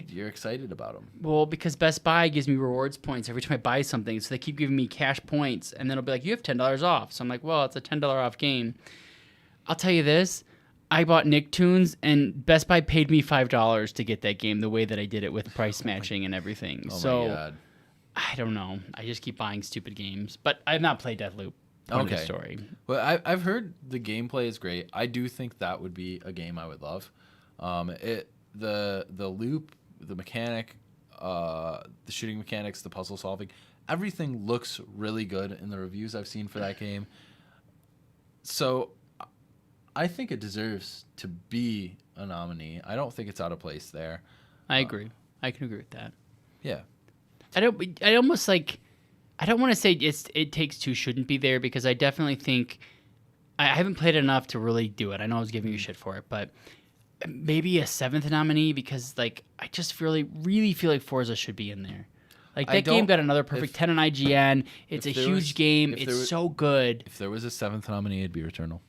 You're excited about them. Well, because Best Buy gives me rewards points every time I buy something, so they keep giving me cash points, and then it'll be like, you have $10 off. So I'm like, well, it's a $10 off game. I'll tell you this. I bought Nicktoons, and Best Buy paid me $5 to get that game the way that I did it with price matching and everything. Oh so, my God. I don't know. I just keep buying stupid games. But I've not played Deathloop. Okay. Story. Well, I've heard the gameplay is great. I do think that would be a game I would love. The loop, the mechanic, the shooting mechanics, the puzzle solving, everything looks really good in the reviews I've seen for that game. So I think it deserves to be a nominee. I don't think it's out of place there. I agree. I can agree with that. Yeah. I don't want to say It Takes Two shouldn't be there because I definitely think I haven't played enough to really do it. I know I was giving you shit for it, but maybe a seventh nominee because like I just really feel like Forza should be in there. Like that game got another perfect 10 on IGN. It's a huge game. It's so good. If there was a seventh nominee, it'd be Returnal.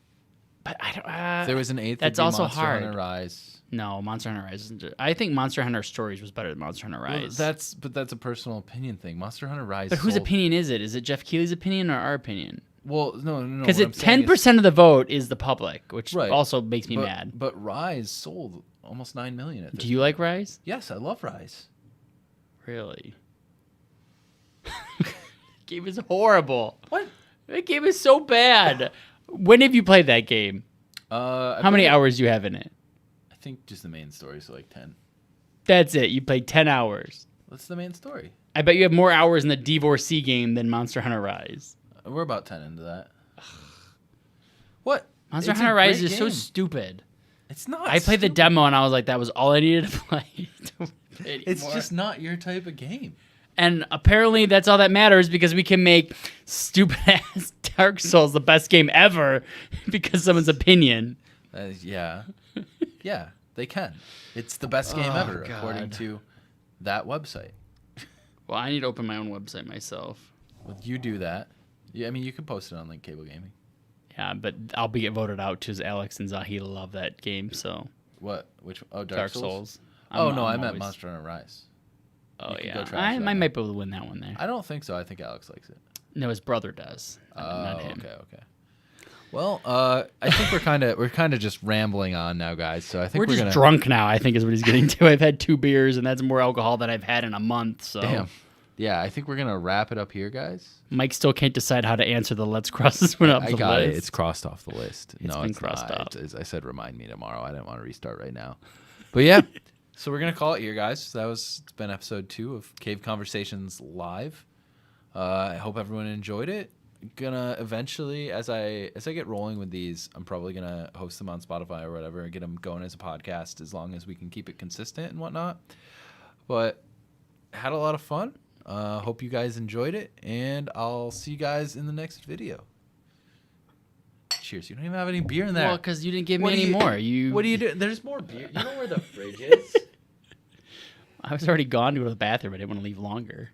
But I don't. If there was an eighth, that's it'd be also Monster hard. Hunter Rise. No, Monster Hunter Rise isn't. I think Monster Hunter Stories was better than Monster Hunter Rise. Well, that's a personal opinion thing. Monster Hunter Rise. But whose opinion is it? Is it Jeff Keighley's opinion or our opinion? Well, no. Because 10% of the vote is the public, which also makes me mad. But Rise sold almost 9 million. Do you like Rise? Yes, I love Rise. Really? Game is horrible. What? That game is so bad. When have you played that game? How many hours do you have in it? I think just the main story, so like 10. That's it. You played 10 hours. What's the main story? I bet you have more hours in the Divorcee game than Monster Hunter Rise. We're about 10 into that. What? Monster Hunter Rise is so stupid. It's not. I played the stupid. demo and I was like, that was all I needed to play. It's just not your type of game. And apparently that's all that matters because we can make stupid ass Dark Souls the best game ever because someone's opinion. Yeah. Yeah, they can. It's the best game ever, according God. to that website. Well, I need to open my own website myself. Well, you do that. Yeah, I mean, you can post it on like Cable Gaming. Yeah, but I'll be get voted out because Alex and Zahi love that game. So What? Which? Oh, Dark Souls. Oh I'm- no, I I'm meant always- Monster Hunter Rise. Oh You can yeah, go trash I that might now. be able to win that one there. I don't think so. I think Alex likes it. No, his brother does. Oh, not him. okay. Well, I think we're kind of just rambling on now, guys. So I think We're just gonna drunk now. I think is what he's getting to. I've had 2 beers, and that's more alcohol than I've had in a month. So Damn. Yeah, I think we're gonna wrap it up here, guys. Mike still can't decide how to answer the "Let's cross this one up." I the got list. it. It's crossed off the list. It's No, been it's crossed not. off. I said remind me tomorrow. I didn't want to restart right now. But yeah. So we're gonna call it here, guys. It's been episode 2 of Cave Conversations Live. I hope everyone enjoyed it. Gonna eventually, as I get rolling with these, I'm probably gonna host them on Spotify or whatever, and get them going as a podcast as long as we can keep it consistent and whatnot. But had a lot of fun. Hope you guys enjoyed it, and I'll see you guys in the next video. Cheers. You don't even have any beer in there. Well, because you didn't give me What do any you- more. What do you do? There's more beer. You know where the fridge is? I was already gone to go to the bathroom. I didn't want to leave longer.